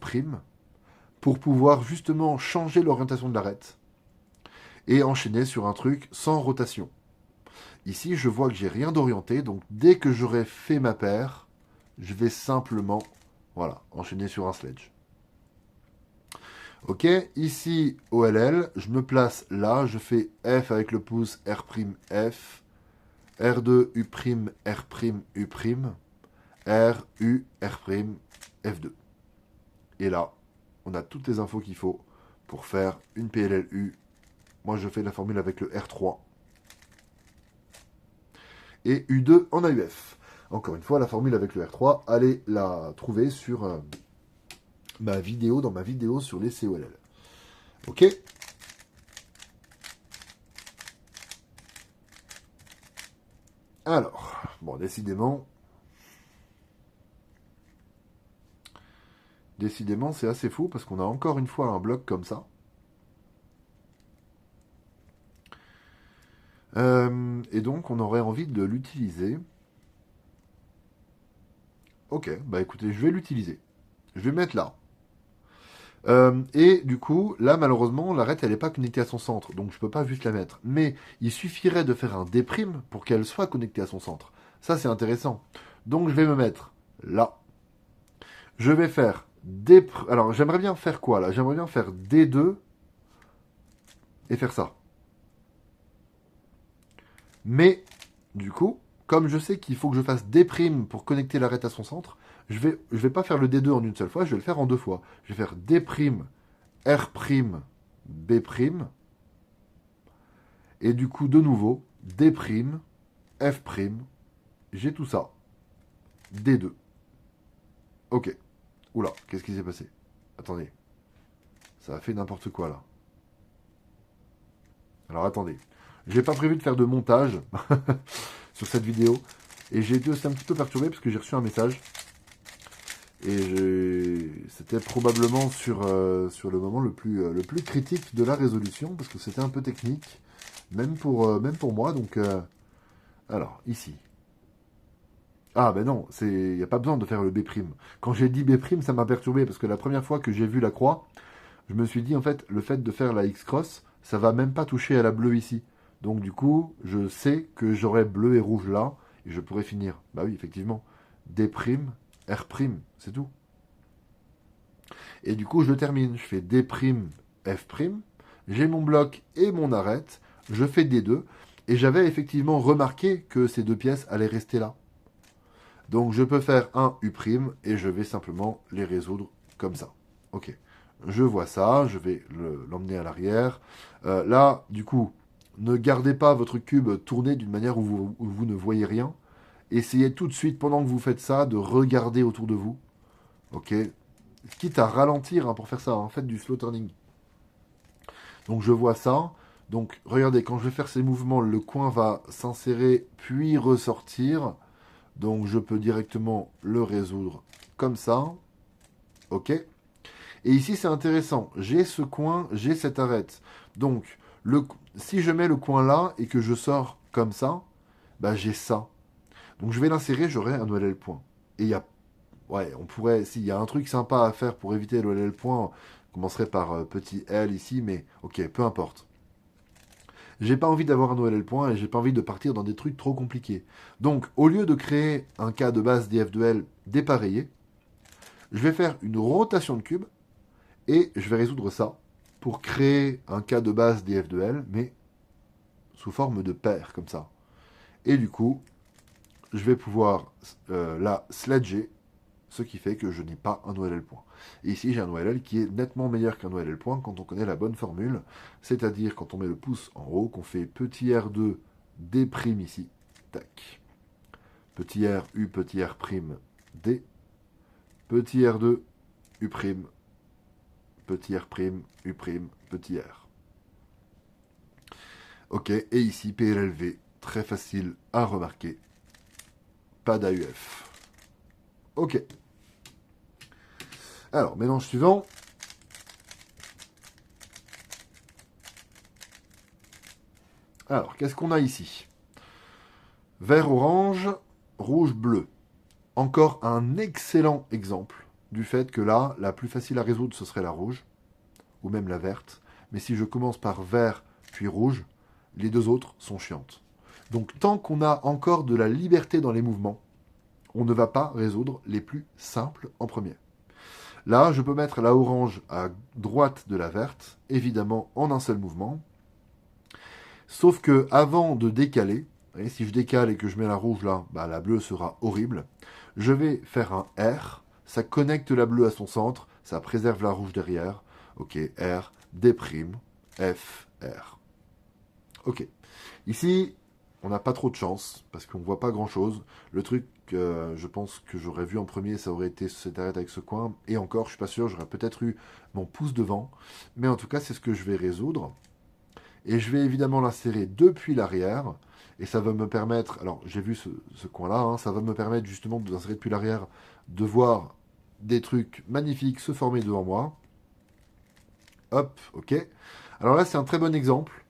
[SPEAKER 1] pour pouvoir justement changer l'orientation de l'arête et enchaîner sur un truc sans rotation. Ici, je vois que j'ai rien d'orienté, donc dès que j'aurai fait ma paire, je vais simplement, voilà, enchaîner sur un sledge. Ok, ici, OLL, je me place là, je fais F avec le pouce, R', F, R2, U', R', U', R, U, R', F2. Et là, on a toutes les infos qu'il faut pour faire une PLLU. Moi, je fais la formule avec le R3 et U2 en AUF. Encore une fois, la formule avec le R3, allez la trouver sur ma vidéo, dans ma vidéo sur les COLL. Ok. Alors, bon, décidément, c'est assez fou parce qu'on a encore une fois un bloc comme ça. Et donc, on aurait envie de l'utiliser. Ok, bah écoutez, je vais l'utiliser. Je vais mettre là. Et du coup, là, malheureusement, l'arête, elle n'est pas connectée à son centre, donc je peux pas juste la mettre. Mais il suffirait de faire un D' pour qu'elle soit connectée à son centre. Ça, c'est intéressant. Donc, je vais me mettre là. Je vais faire D'. Alors, j'aimerais bien faire quoi, là? J'aimerais bien faire D2 et faire ça. Mais, du coup, comme je sais qu'il faut que je fasse D' pour connecter l'arête à son centre, je vais pas faire le D2 en une seule fois, je vais le faire en deux fois. Je vais faire D', R', B', et du coup, de nouveau, D', F', j'ai tout ça. D2. Ok. Oula, qu'est-ce qui s'est passé? Attendez. Ça a fait n'importe quoi là. Alors attendez. J'ai pas prévu de faire de montage sur cette vidéo. Et j'ai été aussi un petit peu perturbé parce que j'ai reçu un message. Et c'était probablement sur le moment le plus critique de la résolution. Parce que c'était un peu technique. Même pour moi. Donc, alors, ici. Ah ben non, il n'y a pas besoin de faire le B'. Quand j'ai dit B', ça m'a perturbé. Parce que la première fois que j'ai vu la croix, je me suis dit, en fait, le fait de faire la X-Cross, ça va même pas toucher à la bleue ici. Donc du coup, je sais que j'aurai bleu et rouge là, et je pourrai finir. Bah oui, effectivement. D', R', c'est tout. Et du coup, je termine. Je fais D', F', j'ai mon bloc et mon arête, je fais D2, et j'avais effectivement remarqué que ces deux pièces allaient rester là. Donc je peux faire un U', et je vais simplement les résoudre comme ça. Ok. Je vois ça, je vais l'emmener à l'arrière. Là, du coup, ne gardez pas votre cube tourné d'une manière où vous ne voyez rien. Essayez tout de suite, pendant que vous faites ça, de regarder autour de vous. Ok. Quitte à ralentir hein, pour faire ça, hein, faites du slow turning. Donc je vois ça. Donc regardez, quand je vais faire ces mouvements, le coin va s'insérer puis ressortir. Donc je peux directement le résoudre comme ça. Ok. Et ici, c'est intéressant. J'ai ce coin, j'ai cette arête. Donc, si je mets le coin là et que je sors comme ça, bah, j'ai ça. Donc, je vais l'insérer, j'aurai un OLL point. Et il y a, ouais, on pourrait, s'il y a un truc sympa à faire pour éviter l'OLL point, on commencerait par petit L ici, mais ok, peu importe. J'ai pas envie d'avoir un OLL point et j'ai pas envie de partir dans des trucs trop compliqués. Donc, au lieu de créer un cas de base df de L dépareillé, je vais faire une rotation de cube. Et je vais résoudre ça pour créer un cas de base df de L, mais sous forme de paire, comme ça. Et du coup, je vais pouvoir la sledger, ce qui fait que je n'ai pas un OLL point. Et ici, j'ai un OLL qui est nettement meilleur qu'un OLL point quand on connaît la bonne formule, c'est-à-dire quand on met le pouce en haut, qu'on fait petit r2 D' ici, tac. Petit r, U, petit r', D. Petit r2, U', petit r', U', petit r. Ok, et ici, PLLV, très facile à remarquer. Pas d'AUF. Ok. Alors, mélange suivant. Alors, qu'est-ce qu'on a ici? Vert, orange, rouge, bleu. Encore un excellent exemple du fait que là, la plus facile à résoudre, ce serait la rouge, ou même la verte. Mais si je commence par vert, puis rouge, les deux autres sont chiantes. Donc, tant qu'on a encore de la liberté dans les mouvements, on ne va pas résoudre les plus simples en premier. Là, je peux mettre la orange à droite de la verte, évidemment en un seul mouvement. Sauf que avant de décaler, et si je décale et que je mets la rouge là, bah, la bleue sera horrible. Je vais faire un R, ça connecte la bleue à son centre, ça préserve la rouge derrière. Ok, R, D', F, R. Ok. Ici, on n'a pas trop de chance, parce qu'on ne voit pas grand-chose. Le truc, je pense que j'aurais vu en premier, ça aurait été cette arête avec ce coin. Et encore, je suis pas sûr, j'aurais peut-être eu mon pouce devant. Mais en tout cas, c'est ce que je vais résoudre. Et je vais évidemment l'insérer depuis l'arrière. Et ça va me permettre, alors j'ai vu ce coin-là, hein, ça va me permettre justement de l'insérer depuis l'arrière, de voir des trucs magnifiques se former devant moi. Hop, ok. Alors là, c'est un très bon exemple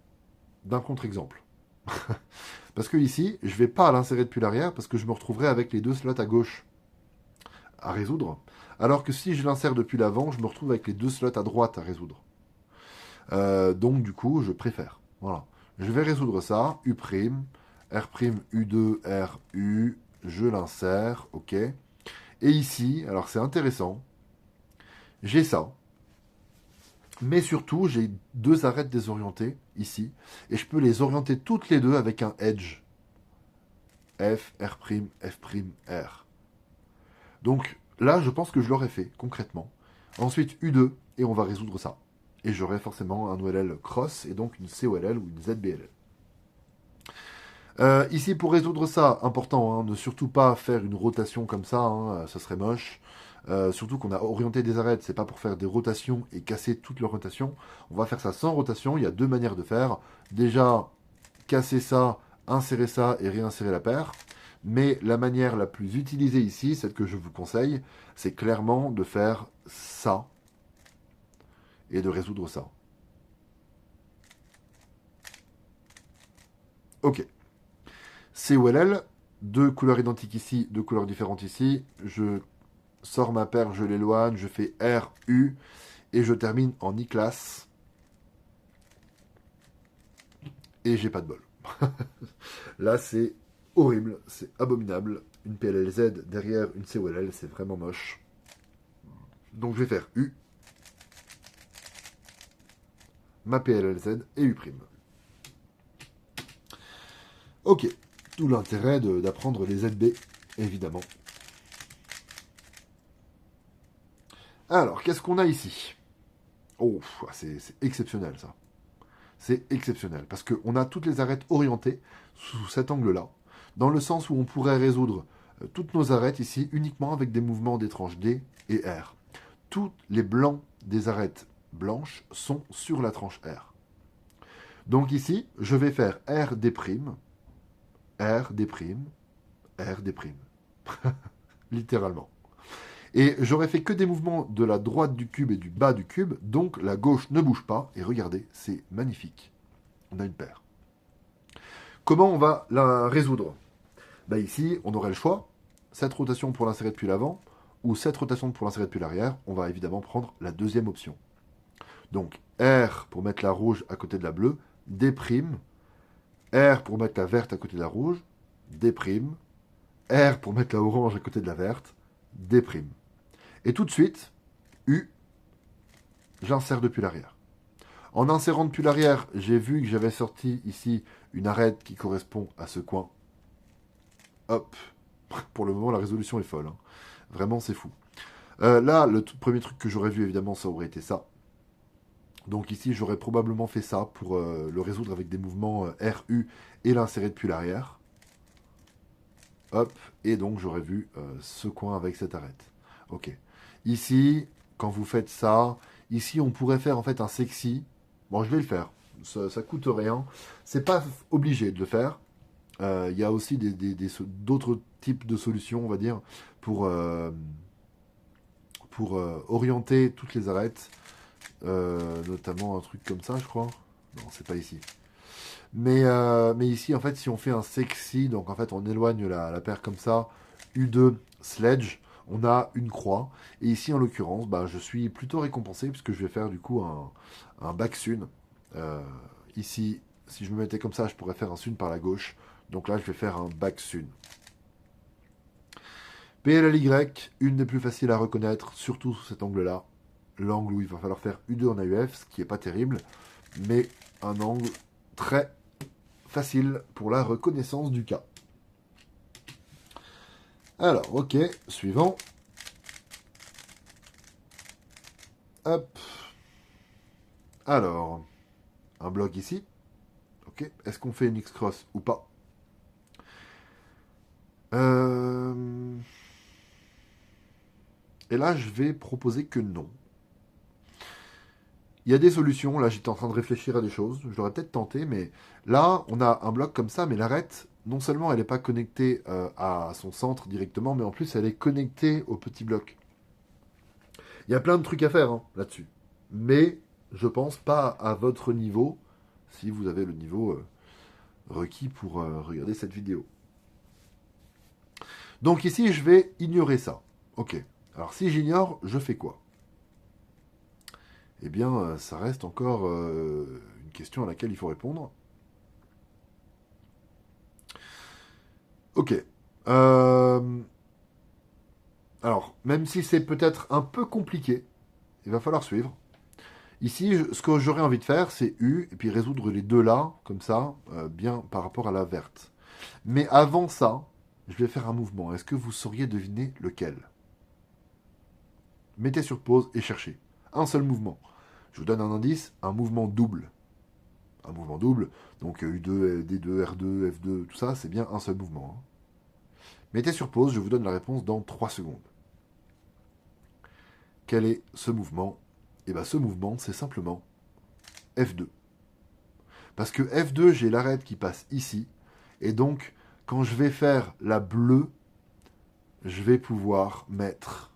[SPEAKER 1] d'un contre-exemple. Parce que ici, je ne vais pas l'insérer depuis l'arrière parce que je me retrouverai avec les deux slots à gauche. à résoudre. Alors que si je l'insère depuis l'avant, je me retrouve avec les 2 slots à droite à résoudre. Donc du coup, je préfère. Voilà. Je vais résoudre ça. U', R', U2, R, U. Je l'insère. OK. Et ici, alors c'est intéressant, j'ai ça. Mais surtout, j'ai 2 arêtes désorientées ici. Et je peux les orienter toutes les deux avec un edge. F, R', F', R. Donc là, je pense que je l'aurais fait, concrètement. Ensuite, U2, et on va résoudre ça. Et j'aurai forcément un OLL cross, et donc une COLL ou une ZBLL. Ici, pour résoudre ça, important, hein, ne surtout pas faire une rotation comme ça, hein, ça serait moche. Surtout qu'on a orienté des arêtes, c'est pas pour faire des rotations et casser toute leur rotation. On va faire ça sans rotation, il y a 2 manières de faire. Déjà, casser ça, insérer ça et réinsérer la paire. Mais la manière la plus utilisée ici, celle que je vous conseille, c'est clairement de faire ça et de résoudre ça. Ok. COLL, 2 couleurs identiques ici, 2 couleurs différentes ici. Je sors ma paire, je l'éloigne, je fais R, U et je termine en I-class. Et j'ai pas de bol. Là, c'est horrible, c'est abominable. Une PLLZ derrière une COLL, c'est vraiment moche. Donc je vais faire U, ma PLLZ et U'. Ok, tout l'intérêt d'apprendre les ZB, évidemment. Alors, qu'est-ce qu'on a ici? Oh, c'est exceptionnel ça. C'est exceptionnel, parce qu'on a toutes les arêtes orientées sous cet angle-là, dans le sens où on pourrait résoudre toutes nos arêtes ici uniquement avec des mouvements des tranches D et R. Tous les blancs des arêtes blanches sont sur la tranche R. Donc ici, je vais faire R D', R D', R D'. Littéralement. Et j'aurais fait que des mouvements de la droite du cube et du bas du cube, donc la gauche ne bouge pas, et regardez, c'est magnifique. On a une paire. Comment on va la résoudre? Bah ici, on aurait le choix, cette rotation pour l'insérer depuis l'avant, ou cette rotation pour l'insérer depuis l'arrière. On va évidemment prendre la deuxième option. Donc R pour mettre la rouge à côté de la bleue, D', R pour mettre la verte à côté de la rouge, D', R pour mettre la orange à côté de la verte, D'. Et tout de suite, U, j'insère depuis l'arrière. En insérant depuis l'arrière, j'ai vu que j'avais sorti ici une arête qui correspond à ce coin. Hop. Pour le moment, la résolution est folle. Hein. Vraiment, c'est fou. Là, le tout premier truc que j'aurais vu, évidemment, ça aurait été ça. Donc ici, j'aurais probablement fait ça pour le résoudre avec des mouvements RU et l'insérer depuis l'arrière. Hop. Et donc, j'aurais vu ce coin avec cette arête. Ok. Ici, quand vous faites ça, ici, on pourrait faire en fait un sexy. Bon, je vais le faire. Ça coûte rien. C'est pas obligé de le faire. Il y a aussi d'autres types de solutions, on va dire, pour orienter toutes les arêtes. Notamment un truc comme ça, je crois. Non, c'est pas ici. Mais ici, en fait, si on fait un sexy, donc en fait, on éloigne la paire comme ça, U2 sledge, on a une croix. Et ici, en l'occurrence, bah, je suis plutôt récompensé puisque je vais faire du coup un back sun. Ici, si je me mettais comme ça, je pourrais faire un sun par la gauche. Donc là, je vais faire un back sun. PLLY, une des plus faciles à reconnaître, surtout sous cet angle-là. L'angle où il va falloir faire U2 en AUF, ce qui n'est pas terrible, mais un angle très facile pour la reconnaissance du cas. Alors, ok, suivant. Hop. Alors, un bloc ici. Ok, est-ce qu'on fait une X-cross ou pas? Et là, je vais proposer que non. Il y a des solutions, là j'étais en train de réfléchir à des choses, je l'aurais peut-être tenté, mais là on a un bloc comme ça, mais l'arête, non seulement elle n'est pas connectée à son centre directement, mais en plus elle est connectée au petit bloc. Il y a plein de trucs à faire hein, là-dessus, mais je pense pas à votre niveau, si vous avez le niveau requis pour regarder cette vidéo. Donc ici je vais ignorer ça. Ok. Alors si j'ignore, je fais quoi? Eh bien, ça reste encore une question à laquelle il faut répondre. Ok. Euh, alors, même si c'est peut-être un peu compliqué, il va falloir suivre. Ici, ce que j'aurais envie de faire, c'est U, et puis résoudre les deux là, comme ça, bien par rapport à la verte. Mais avant ça, je vais faire un mouvement. Est-ce que vous sauriez deviner lequel? Mettez sur pause et cherchez. Un seul mouvement. Je vous donne un indice, un mouvement double. Un mouvement double, donc U2, D2, R2, F2, tout ça, c'est bien un seul mouvement. Hein. Mettez sur pause, je vous donne la réponse dans 3 secondes. Quel est ce mouvement? Eh bien ce mouvement, c'est simplement F2. Parce que F2, j'ai l'arête qui passe ici, et donc quand je vais faire la bleue, je vais pouvoir mettre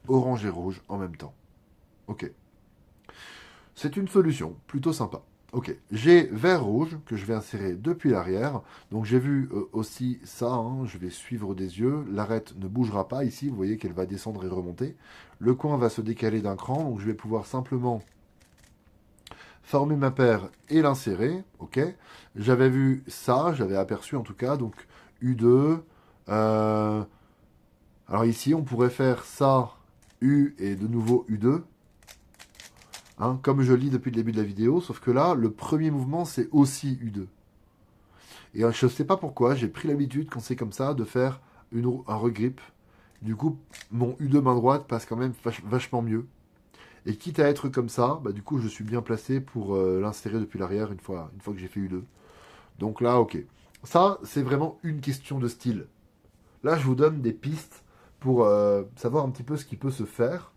[SPEAKER 1] orange et rouge en même temps. Ok. C'est une solution plutôt sympa. Ok, j'ai vert-rouge que je vais insérer depuis l'arrière. Donc j'ai vu aussi ça, hein, je vais suivre des yeux. L'arête ne bougera pas ici, vous voyez qu'elle va descendre et remonter. Le coin va se décaler d'un cran, donc je vais pouvoir simplement former ma paire et l'insérer. Ok, j'avais vu ça, j'avais aperçu en tout cas, donc U2. Alors ici, on pourrait faire ça, U et de nouveau U2. Hein, comme je lis depuis le début de la vidéo, sauf que là, le premier mouvement, c'est aussi U2. Et je ne sais pas pourquoi, j'ai pris l'habitude, quand c'est comme ça, de faire un regrip. Du coup, mon U2 main droite passe quand même vachement mieux. Et quitte à être comme ça, bah, du coup, je suis bien placé pour l'insérer depuis l'arrière une fois que j'ai fait U2. Donc là, ok. Ça, c'est vraiment une question de style. Là, je vous donne des pistes pour savoir un petit peu ce qui peut se faire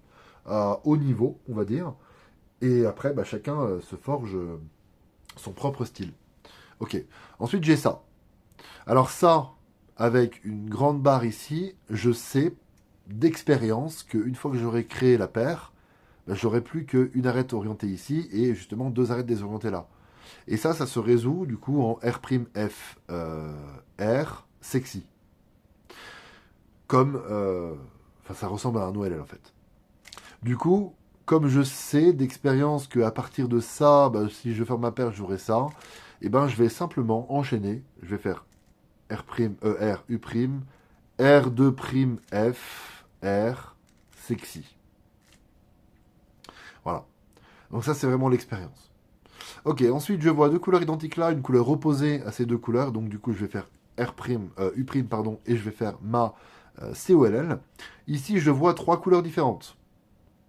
[SPEAKER 1] à haut niveau, on va dire. Et après, bah, chacun se forge son propre style. Ok. Ensuite, j'ai ça. Alors ça, avec une grande barre ici, je sais d'expérience qu'une fois que j'aurai créé la paire, bah, j'aurai plus qu'une arête orientée ici et justement deux arêtes désorientées là. Et ça se résout du coup en R'F R sexy. Comme, enfin, ça ressemble à un OLL en fait. Du coup, comme je sais d'expérience qu'à partir de ça, bah, si je ferme ma paire, j'aurai ça, et ben je vais simplement enchaîner. Je vais faire R', R, U', R2', F, R, sexy. Voilà. Donc ça, c'est vraiment l'expérience. Ok, ensuite, je vois deux couleurs identiques là, une couleur opposée à ces deux couleurs. Donc du coup, je vais faire U', pardon, et je vais faire ma COLL. Ici, je vois trois couleurs différentes.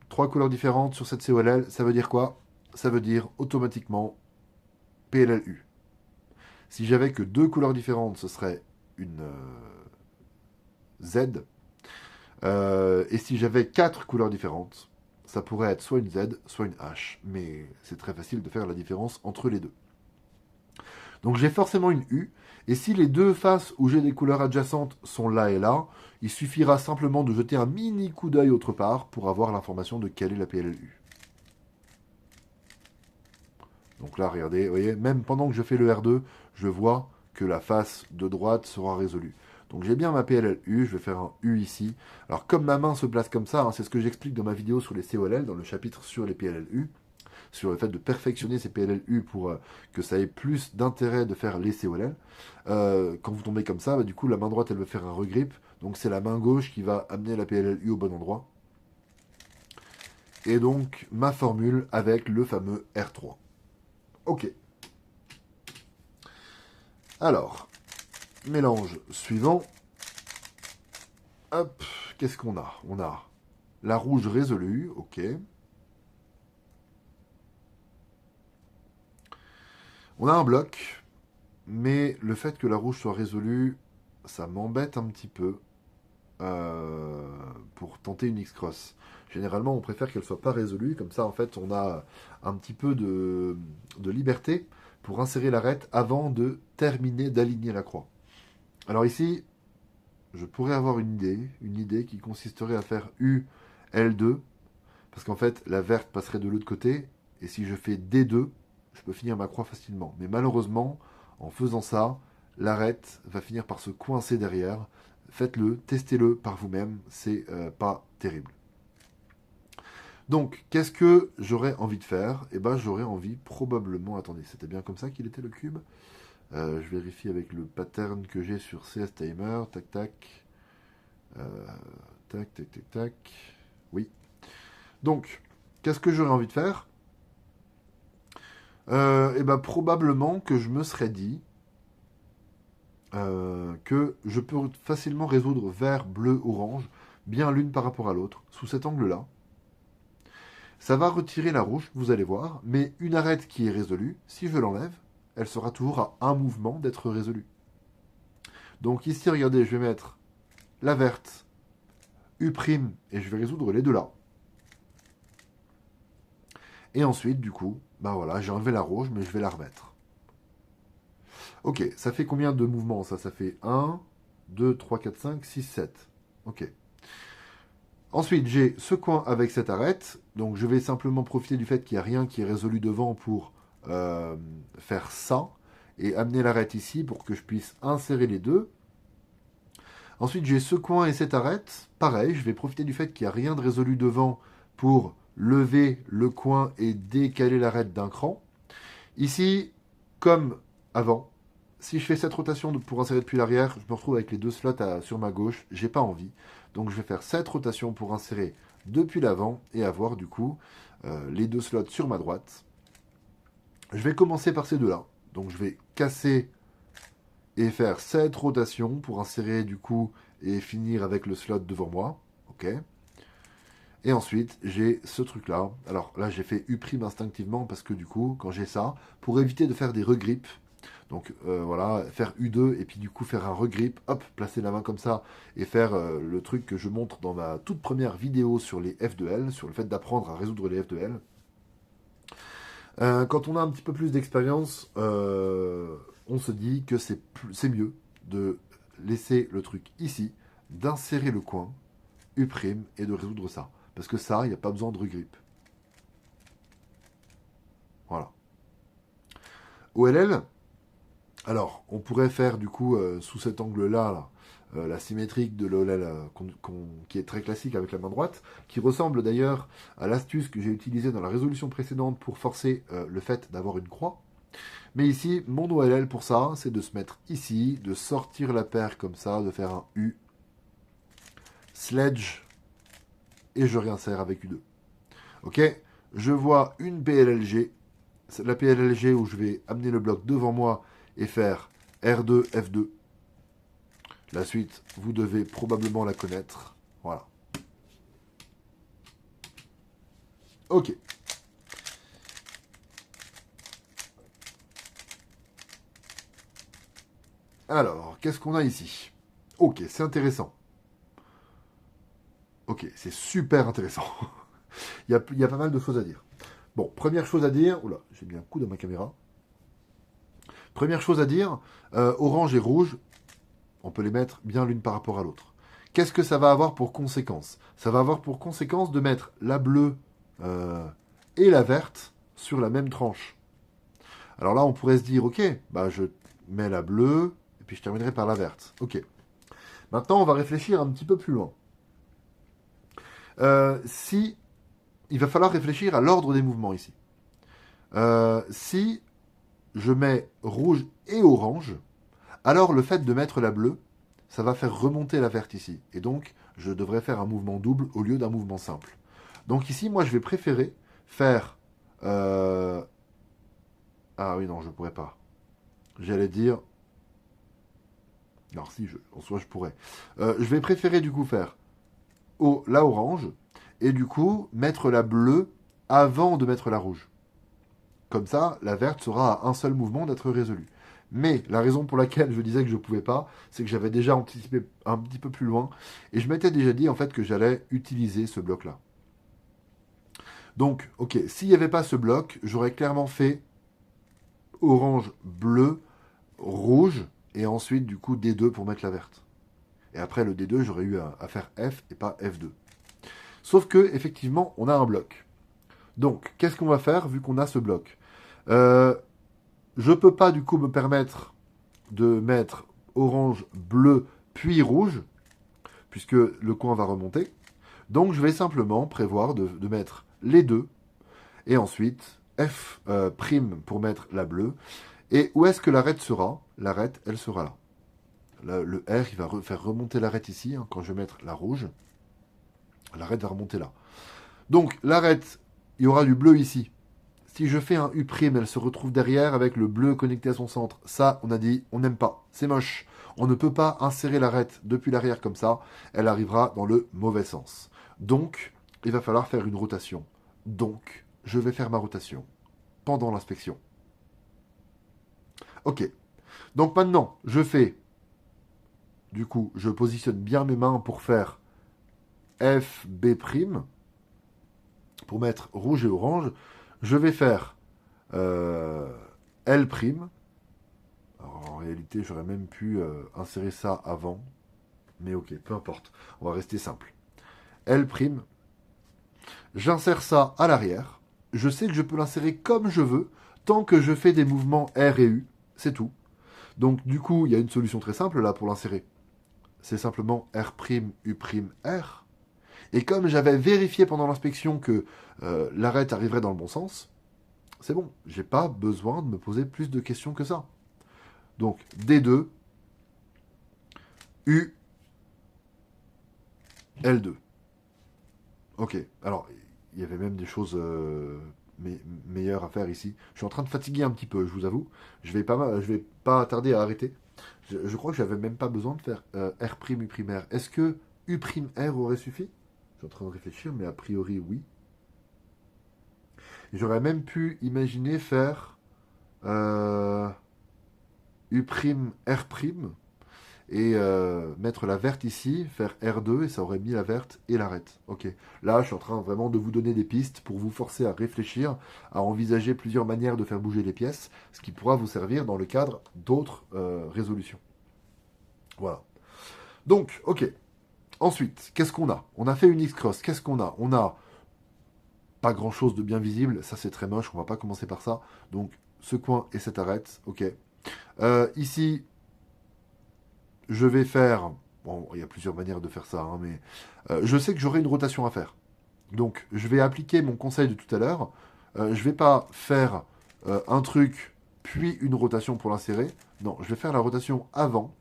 [SPEAKER 1] Trois couleurs différentes sur cette COLL, ça veut dire quoi? Ça veut dire automatiquement PLLU. Si j'avais que deux couleurs différentes, ce serait une Z. Et si j'avais quatre couleurs différentes, ça pourrait être soit une Z, soit une H. Mais c'est très facile de faire la différence entre les deux. Donc j'ai forcément une U. Et si les deux faces où j'ai des couleurs adjacentes sont là et là, il suffira simplement de jeter un mini coup d'œil autre part pour avoir l'information de quelle est la PLLU. Donc là, regardez, vous voyez, même pendant que je fais le R2, je vois que la face de droite sera résolue. Donc j'ai bien ma PLLU, je vais faire un U ici. Alors comme ma main se place comme ça, hein, c'est ce que j'explique dans ma vidéo sur les COLL, dans le chapitre sur les PLLU, sur le fait de perfectionner ces PLLU pour que ça ait plus d'intérêt de faire les COLL. Quand vous tombez comme ça, bah, du coup la main droite elle veut faire un regrip, donc c'est la main gauche qui va amener la PLLU au bon endroit. Et donc ma formule avec le fameux R3. Ok. Alors, mélange suivant. Hop, qu'est-ce qu'on a? On a la rouge résolue, ok. On a un bloc, mais le fait que la rouge soit résolue, ça m'embête un petit peu pour tenter une X-Cross. Généralement, on préfère qu'elle soit pas résolue, comme ça, en fait, on a un petit peu de liberté pour insérer l'arête avant de terminer d'aligner la croix. Alors ici, je pourrais avoir une idée qui consisterait à faire U, L2, parce qu'en fait, la verte passerait de l'autre côté, et si je fais D2, je peux finir ma croix facilement. Mais malheureusement, en faisant ça, l'arête va finir par se coincer derrière, faites-le, testez-le par vous-même, c'est pas terrible. Donc, qu'est-ce que j'aurais envie de faire? Eh ben, j'aurais envie probablement... Attendez, c'était bien comme ça qu'il était le cube? Je vérifie avec le pattern que j'ai sur CS Timer. Tac, tac. Tac, tac, tac, tac. Oui. Donc, qu'est-ce que j'aurais envie de faire? Eh ben, probablement que je me serais dit que je peux facilement résoudre vert, bleu, orange, bien l'une par rapport à l'autre, sous cet angle-là. Ça va retirer la rouge, vous allez voir, mais une arête qui est résolue, si je l'enlève, elle sera toujours à un mouvement d'être résolue. Donc ici, regardez, je vais mettre la verte, U', et je vais résoudre les deux là. Et ensuite, du coup, ben voilà, j'ai enlevé la rouge, mais je vais la remettre. Ok, ça fait combien de mouvements ça? Ça fait 1, 2, 3, 4, 5, 6, 7. Ok. Ensuite, j'ai ce coin avec cette arête. Donc, je vais simplement profiter du fait qu'il n'y a rien qui est résolu devant pour faire ça. Et amener l'arête ici pour que je puisse insérer les deux. Ensuite, j'ai ce coin et cette arête. Pareil, je vais profiter du fait qu'il n'y a rien de résolu devant pour lever le coin et décaler l'arête d'un cran. Ici, comme avant, si je fais cette rotation pour insérer depuis l'arrière, je me retrouve avec les deux slots sur ma gauche. J'ai pas envie. Donc je vais faire cette rotation pour insérer depuis l'avant et avoir du coup les deux slots sur ma droite. Je vais commencer par ces deux-là. Donc je vais casser et faire cette rotation pour insérer du coup et finir avec le slot devant moi. Ok. Et ensuite, j'ai ce truc-là. Alors là, j'ai fait U' instinctivement parce que du coup, quand j'ai ça, pour éviter de faire des regrips, donc voilà, faire U2 et puis du coup faire un regrip, hop, placer la main comme ça et faire le truc que je montre dans ma toute première vidéo sur les F2L, sur le fait d'apprendre à résoudre les F2L. Quand on a un petit peu plus d'expérience, on se dit que c'est mieux de laisser le truc ici, d'insérer le coin U' et de résoudre ça. Parce que ça, il n'y a pas besoin de regrip. Voilà. OLL, alors, on pourrait faire du coup, sous cet angle-là, la symétrique de l'OLL qui est très classique avec la main droite, qui ressemble d'ailleurs à l'astuce que j'ai utilisée dans la résolution précédente pour forcer le fait d'avoir une croix. Mais ici, mon OLL pour ça, c'est de se mettre ici, de sortir la paire comme ça, de faire un U, sledge, et je réinsère avec U2. Ok, je vois une PLLG, c'est la PLLG où je vais amener le bloc devant moi et faire R2, F2. La suite, vous devez probablement la connaître. Voilà. Ok. Alors, qu'est-ce qu'on a ici? Ok, c'est intéressant. Ok, c'est super intéressant. il y a pas mal de choses à dire. Bon, première chose à dire... Oula, j'ai mis un coup dans ma caméra. Première chose à dire, orange et rouge, on peut les mettre bien l'une par rapport à l'autre. Qu'est-ce que ça va avoir pour conséquence? Ça va avoir pour conséquence de mettre la bleue et la verte sur la même tranche. Alors là, on pourrait se dire, ok, bah je mets la bleue, et puis je terminerai par la verte. Ok. Maintenant, on va réfléchir un petit peu plus loin. Il va falloir réfléchir à l'ordre des mouvements ici. Si je mets rouge et orange, alors le fait de mettre la bleue, ça va faire remonter la verte ici. Et donc, je devrais faire un mouvement double au lieu d'un mouvement simple. Donc ici, moi, je vais préférer faire... Ah oui, non, je ne pourrais pas. J'allais dire... Alors si, en soi, je pourrais. Je vais préférer du coup faire la orange et du coup mettre la bleue avant de mettre la rouge. Comme ça, la verte sera à un seul mouvement d'être résolue. Mais la raison pour laquelle je disais que je ne pouvais pas, c'est que j'avais déjà anticipé un petit peu plus loin et je m'étais déjà dit en fait que j'allais utiliser ce bloc-là. Donc, ok, s'il n'y avait pas ce bloc, j'aurais clairement fait orange, bleu, rouge et ensuite du coup D2 pour mettre la verte. Et après le D2, j'aurais eu à faire F et pas F2. Sauf que effectivement, on a un bloc. Donc, qu'est-ce qu'on va faire vu qu'on a ce bloc? Je peux pas du coup me permettre de mettre orange, bleu, puis rouge. puisque le coin va remonter. Donc je vais simplement prévoir de mettre les deux, et ensuite F' pour mettre la bleue. Et où est-ce que l'arête sera? L'arête, elle sera là. Le R, il va faire remonter l'arête ici, hein, quand je vais mettre la rouge. L'arête va remonter là. Donc l'arête, il y aura du bleu ici. Si je fais un U', elle se retrouve derrière avec le bleu connecté à son centre. Ça, on a dit, on n'aime pas. C'est moche. On ne peut pas insérer l'arête depuis l'arrière comme ça. Elle arrivera dans le mauvais sens. Donc, il va falloir faire une rotation. Donc, je vais faire ma rotation pendant l'inspection. Ok. Donc maintenant, je fais... Du coup, je positionne bien mes mains pour faire F, B', pour mettre rouge et orange. Je vais faire L'. Alors, en réalité, j'aurais même pu insérer ça avant. Mais ok, peu importe. On va rester simple. L'. J'insère ça à l'arrière. Je sais que je peux l'insérer comme je veux, tant que je fais des mouvements R et U. C'est tout. Donc, du coup, il y a une solution très simple là pour l'insérer. C'est simplement R', U', R. Et comme j'avais vérifié pendant l'inspection que l'arête arriverait dans le bon sens, c'est bon. J'ai pas besoin de me poser plus de questions que ça. Donc, D2, U, L2. Ok. Alors, il y avait même des choses meilleures à faire ici. Je suis en train de fatiguer un petit peu, je vous avoue. Je vais pas tarder à arrêter. Je crois que j'avais même pas besoin de faire R', U', R. Est-ce que U', R aurait suffi? Je suis en train de réfléchir, mais a priori, oui. J'aurais même pu imaginer faire U', R', et mettre la verte ici, faire R2, et ça aurait mis la verte et l'arête. Ok. Là, je suis en train vraiment de vous donner des pistes pour vous forcer à réfléchir, à envisager plusieurs manières de faire bouger les pièces, ce qui pourra vous servir dans le cadre d'autres résolutions. Voilà. Donc, ok. Ensuite, qu'est-ce qu'on a? On a fait une X-cross. Qu'est-ce qu'on a? On a pas grand-chose de bien visible. Ça, c'est très moche. On va pas commencer par ça. Donc, ce coin et cette arête. Ok. Ici, je vais faire... Bon, il y a plusieurs manières de faire ça, hein, mais je sais que j'aurai une rotation à faire. Donc, je vais appliquer mon conseil de tout à l'heure. Je vais pas faire un truc, puis une rotation pour l'insérer. Non, je vais faire la rotation avant.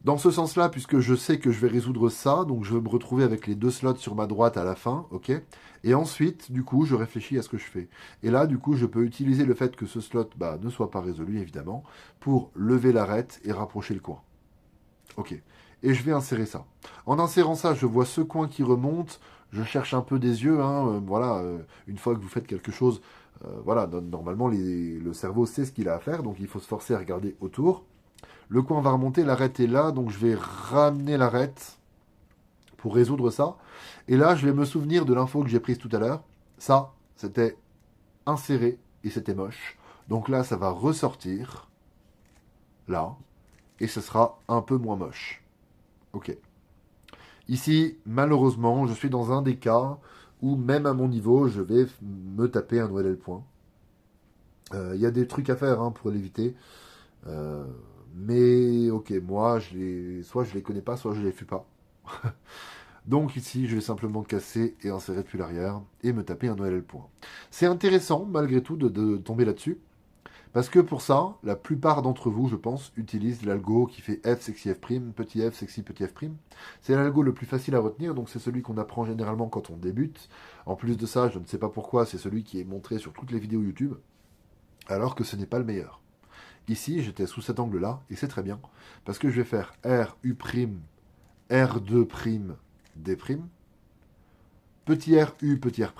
[SPEAKER 1] Dans ce sens-là, puisque je sais que je vais résoudre ça, donc je vais me retrouver avec les deux slots sur ma droite à la fin, ok? Et ensuite, du coup, je réfléchis à ce que je fais. Et là, du coup, je peux utiliser le fait que ce slot ne soit pas résolu, évidemment, pour lever l'arête et rapprocher le coin. Ok. Et je vais insérer ça. En insérant ça, je vois ce coin qui remonte, je cherche un peu des yeux, hein, voilà, une fois que vous faites quelque chose, voilà, normalement, le cerveau sait ce qu'il a à faire, donc il faut se forcer à regarder autour. Le coin va remonter, l'arête est là, donc je vais ramener l'arête pour résoudre ça. Et là, je vais me souvenir de l'info que j'ai prise tout à l'heure. Ça, c'était inséré et c'était moche. Donc là, ça va ressortir, là, et ce sera un peu moins moche. Ok. Ici, malheureusement, je suis dans un des cas où même à mon niveau, je vais me taper un OLL point. Il y a des trucs à faire hein, pour l'éviter. Mais ok, moi, soit je les connais pas, soit je les fais pas. Donc ici, je vais simplement casser et insérer depuis l'arrière et me taper un OLL point. C'est intéressant, malgré tout, de tomber là-dessus. Parce que pour ça, la plupart d'entre vous, je pense, utilisent l'algo qui fait F sexy F', petit F sexy petit F'. C'est l'algo le plus facile à retenir, donc c'est celui qu'on apprend généralement quand on débute. En plus de ça, je ne sais pas pourquoi, c'est celui qui est montré sur toutes les vidéos YouTube, alors que ce n'est pas le meilleur. Ici, j'étais sous cet angle-là, et c'est très bien, parce que je vais faire R, U', R2', D', petit R, U, petit R',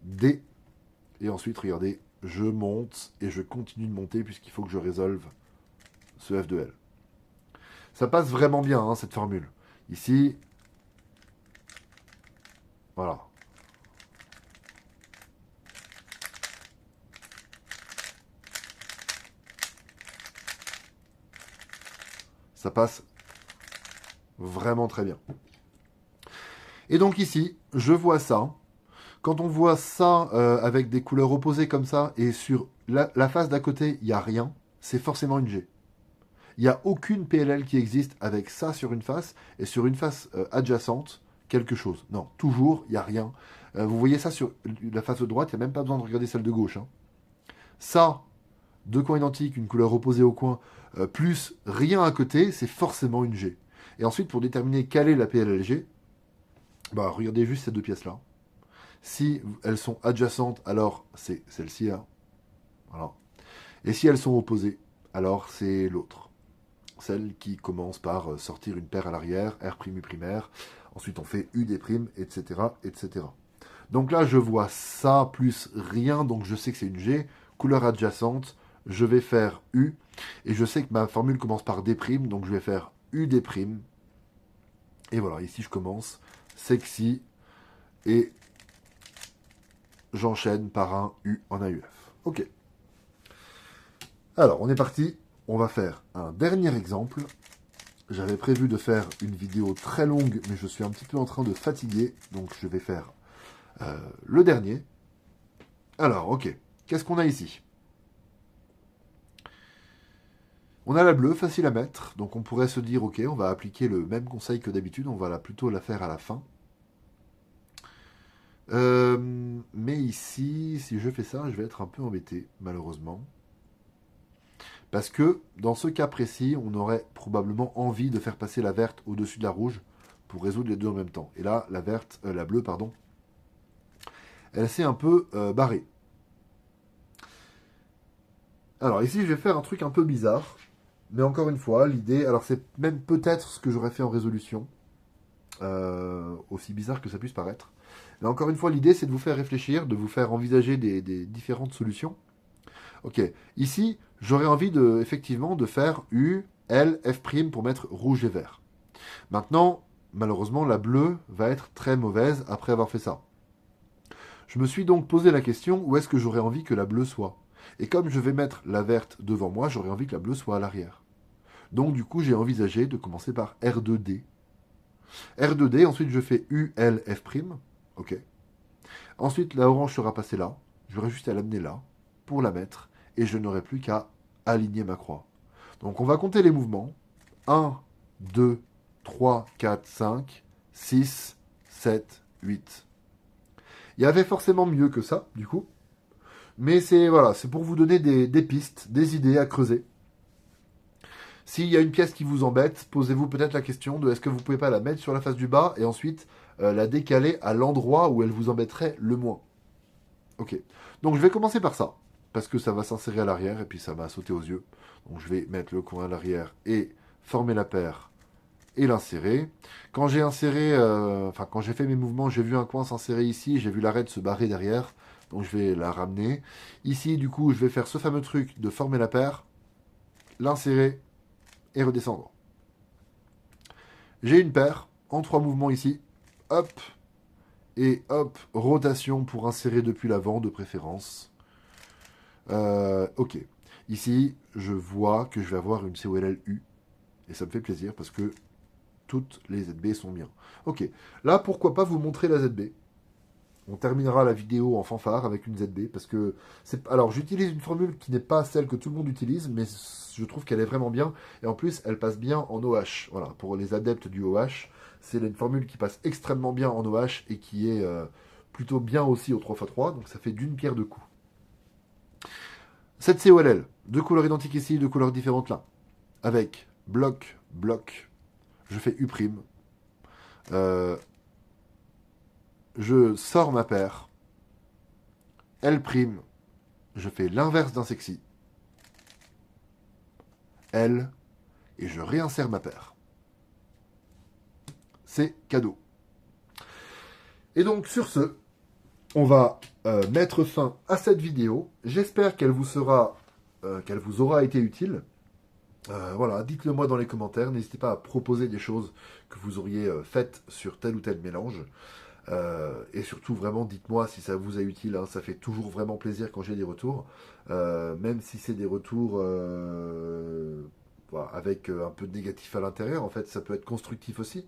[SPEAKER 1] D, et ensuite, regardez, je monte, et je continue de monter, puisqu'il faut que je résolve ce F de L. Ça passe vraiment bien, hein, cette formule. Ici, voilà. Ça passe vraiment très bien. Et donc ici, je vois ça. Quand on voit ça avec des couleurs opposées comme ça, et sur la face d'à côté, il n'y a rien, c'est forcément une G. Il n'y a aucune PLL qui existe avec ça sur une face et sur une face adjacente, quelque chose. Non, toujours, il n'y a rien. Vous voyez ça sur la face de droite, il n'y a même pas besoin de regarder celle de gauche. Hein. Ça, deux coins identiques, une couleur opposée au coin, plus rien à côté, c'est forcément une G. Et ensuite, pour déterminer quelle est la PLLG, bah, regardez juste ces deux pièces-là. Si elles sont adjacentes, alors c'est celle-ci là. Voilà. Et si elles sont opposées, alors c'est l'autre. Celle qui commence par sortir une paire à l'arrière, R', U primaire. Ensuite, on fait U des primes, etc., etc. Donc là, je vois ça plus rien, donc je sais que c'est une G. Couleur adjacente, je vais faire U. Et je sais que ma formule commence par D', donc je vais faire U des primes. Et voilà, ici je commence sexy et j'enchaîne par un U en AUF. Ok. Alors, on est parti. On va faire un dernier exemple. J'avais prévu de faire une vidéo très longue, mais je suis un petit peu en train de fatiguer. Donc, je vais faire le dernier. Alors, ok. Qu'est-ce qu'on a ici? On a la bleue, facile à mettre. Donc, on pourrait se dire, ok, on va appliquer le même conseil que d'habitude. On va plutôt la faire à la fin. Mais ici, si je fais ça, je vais être un peu embêté, malheureusement. Parce que, dans ce cas précis, on aurait probablement envie de faire passer la verte au-dessus de la rouge pour résoudre les deux en même temps. Et là, la bleue, pardon, elle s'est un peu barrée. Alors ici, je vais faire un truc un peu bizarre. Mais encore une fois, l'idée... Alors c'est même peut-être ce que j'aurais fait en résolution. Aussi bizarre que ça puisse paraître. Mais encore une fois, l'idée, c'est de vous faire réfléchir, de vous faire envisager des différentes solutions. Ok, ici, j'aurais envie effectivement de faire U, L, F' pour mettre rouge et vert. Maintenant, malheureusement, la bleue va être très mauvaise après avoir fait ça. Je me suis donc posé la question, où est-ce que j'aurais envie que la bleue soit? Et comme je vais mettre la verte devant moi, j'aurais envie que la bleue soit à l'arrière. Donc du coup, j'ai envisagé de commencer par R2D. R2D, ensuite je fais U, L, F'. Ok. Ensuite, la orange sera passée là. J'aurai juste à l'amener là pour la mettre. Et je n'aurai plus qu'à aligner ma croix. Donc on va compter les mouvements. 1, 2, 3, 4, 5, 6, 7, 8. Il y avait forcément mieux que ça, du coup. Mais c'est voilà, c'est pour vous donner des pistes, des idées à creuser. S'il y a une pièce qui vous embête, posez-vous peut-être la question de est-ce que vous ne pouvez pas la mettre sur la face du bas et ensuite la décaler à l'endroit où elle vous embêterait le moins. Ok. Donc je vais commencer par ça, parce que ça va s'insérer à l'arrière et puis ça va sauter aux yeux. Donc je vais mettre le coin à l'arrière et former la paire et l'insérer. Quand j'ai inséré, quand j'ai fait mes mouvements, j'ai vu un coin s'insérer ici, j'ai vu l'arête se barrer derrière, donc je vais la ramener. Ici, du coup, je vais faire ce fameux truc de former la paire, l'insérer et redescendre. J'ai une paire en 3 mouvements ici, hop, et hop, rotation pour insérer depuis l'avant de préférence. Ok. Ici, je vois que je vais avoir une COLL U. Et ça me fait plaisir parce que toutes les ZB sont bien. Ok. Là, pourquoi pas vous montrer la ZB. On terminera la vidéo en fanfare avec une ZB parce que alors j'utilise une formule qui n'est pas celle que tout le monde utilise, mais je trouve qu'elle est vraiment bien et en plus elle passe bien en OH. Voilà, pour les adeptes du OH, c'est une formule qui passe extrêmement bien en OH et qui est plutôt bien aussi au 3x3, donc ça fait d'une pierre deux coups. Cette COLL, deux couleurs identiques ici, deux couleurs différentes là, avec bloc, bloc, je fais U'. Je sors ma paire. L', je fais l'inverse d'un sexy. L, et je réinsère ma paire. C'est cadeau. Et donc sur ce, on va mettre fin à cette vidéo. J'espère qu'elle vous aura été utile. Voilà, dites-le moi dans les commentaires. N'hésitez pas à proposer des choses que vous auriez faites sur tel ou tel mélange. Et surtout, vraiment, dites-moi si ça vous est utile. Hein, ça fait toujours vraiment plaisir quand j'ai des retours. Même si c'est des retours voilà, avec un peu de négatif à l'intérieur, en fait, ça peut être constructif aussi.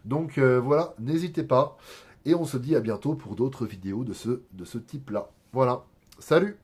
[SPEAKER 1] Donc voilà, n'hésitez pas. Et on se dit à bientôt pour d'autres vidéos de ce type-là. Voilà, salut!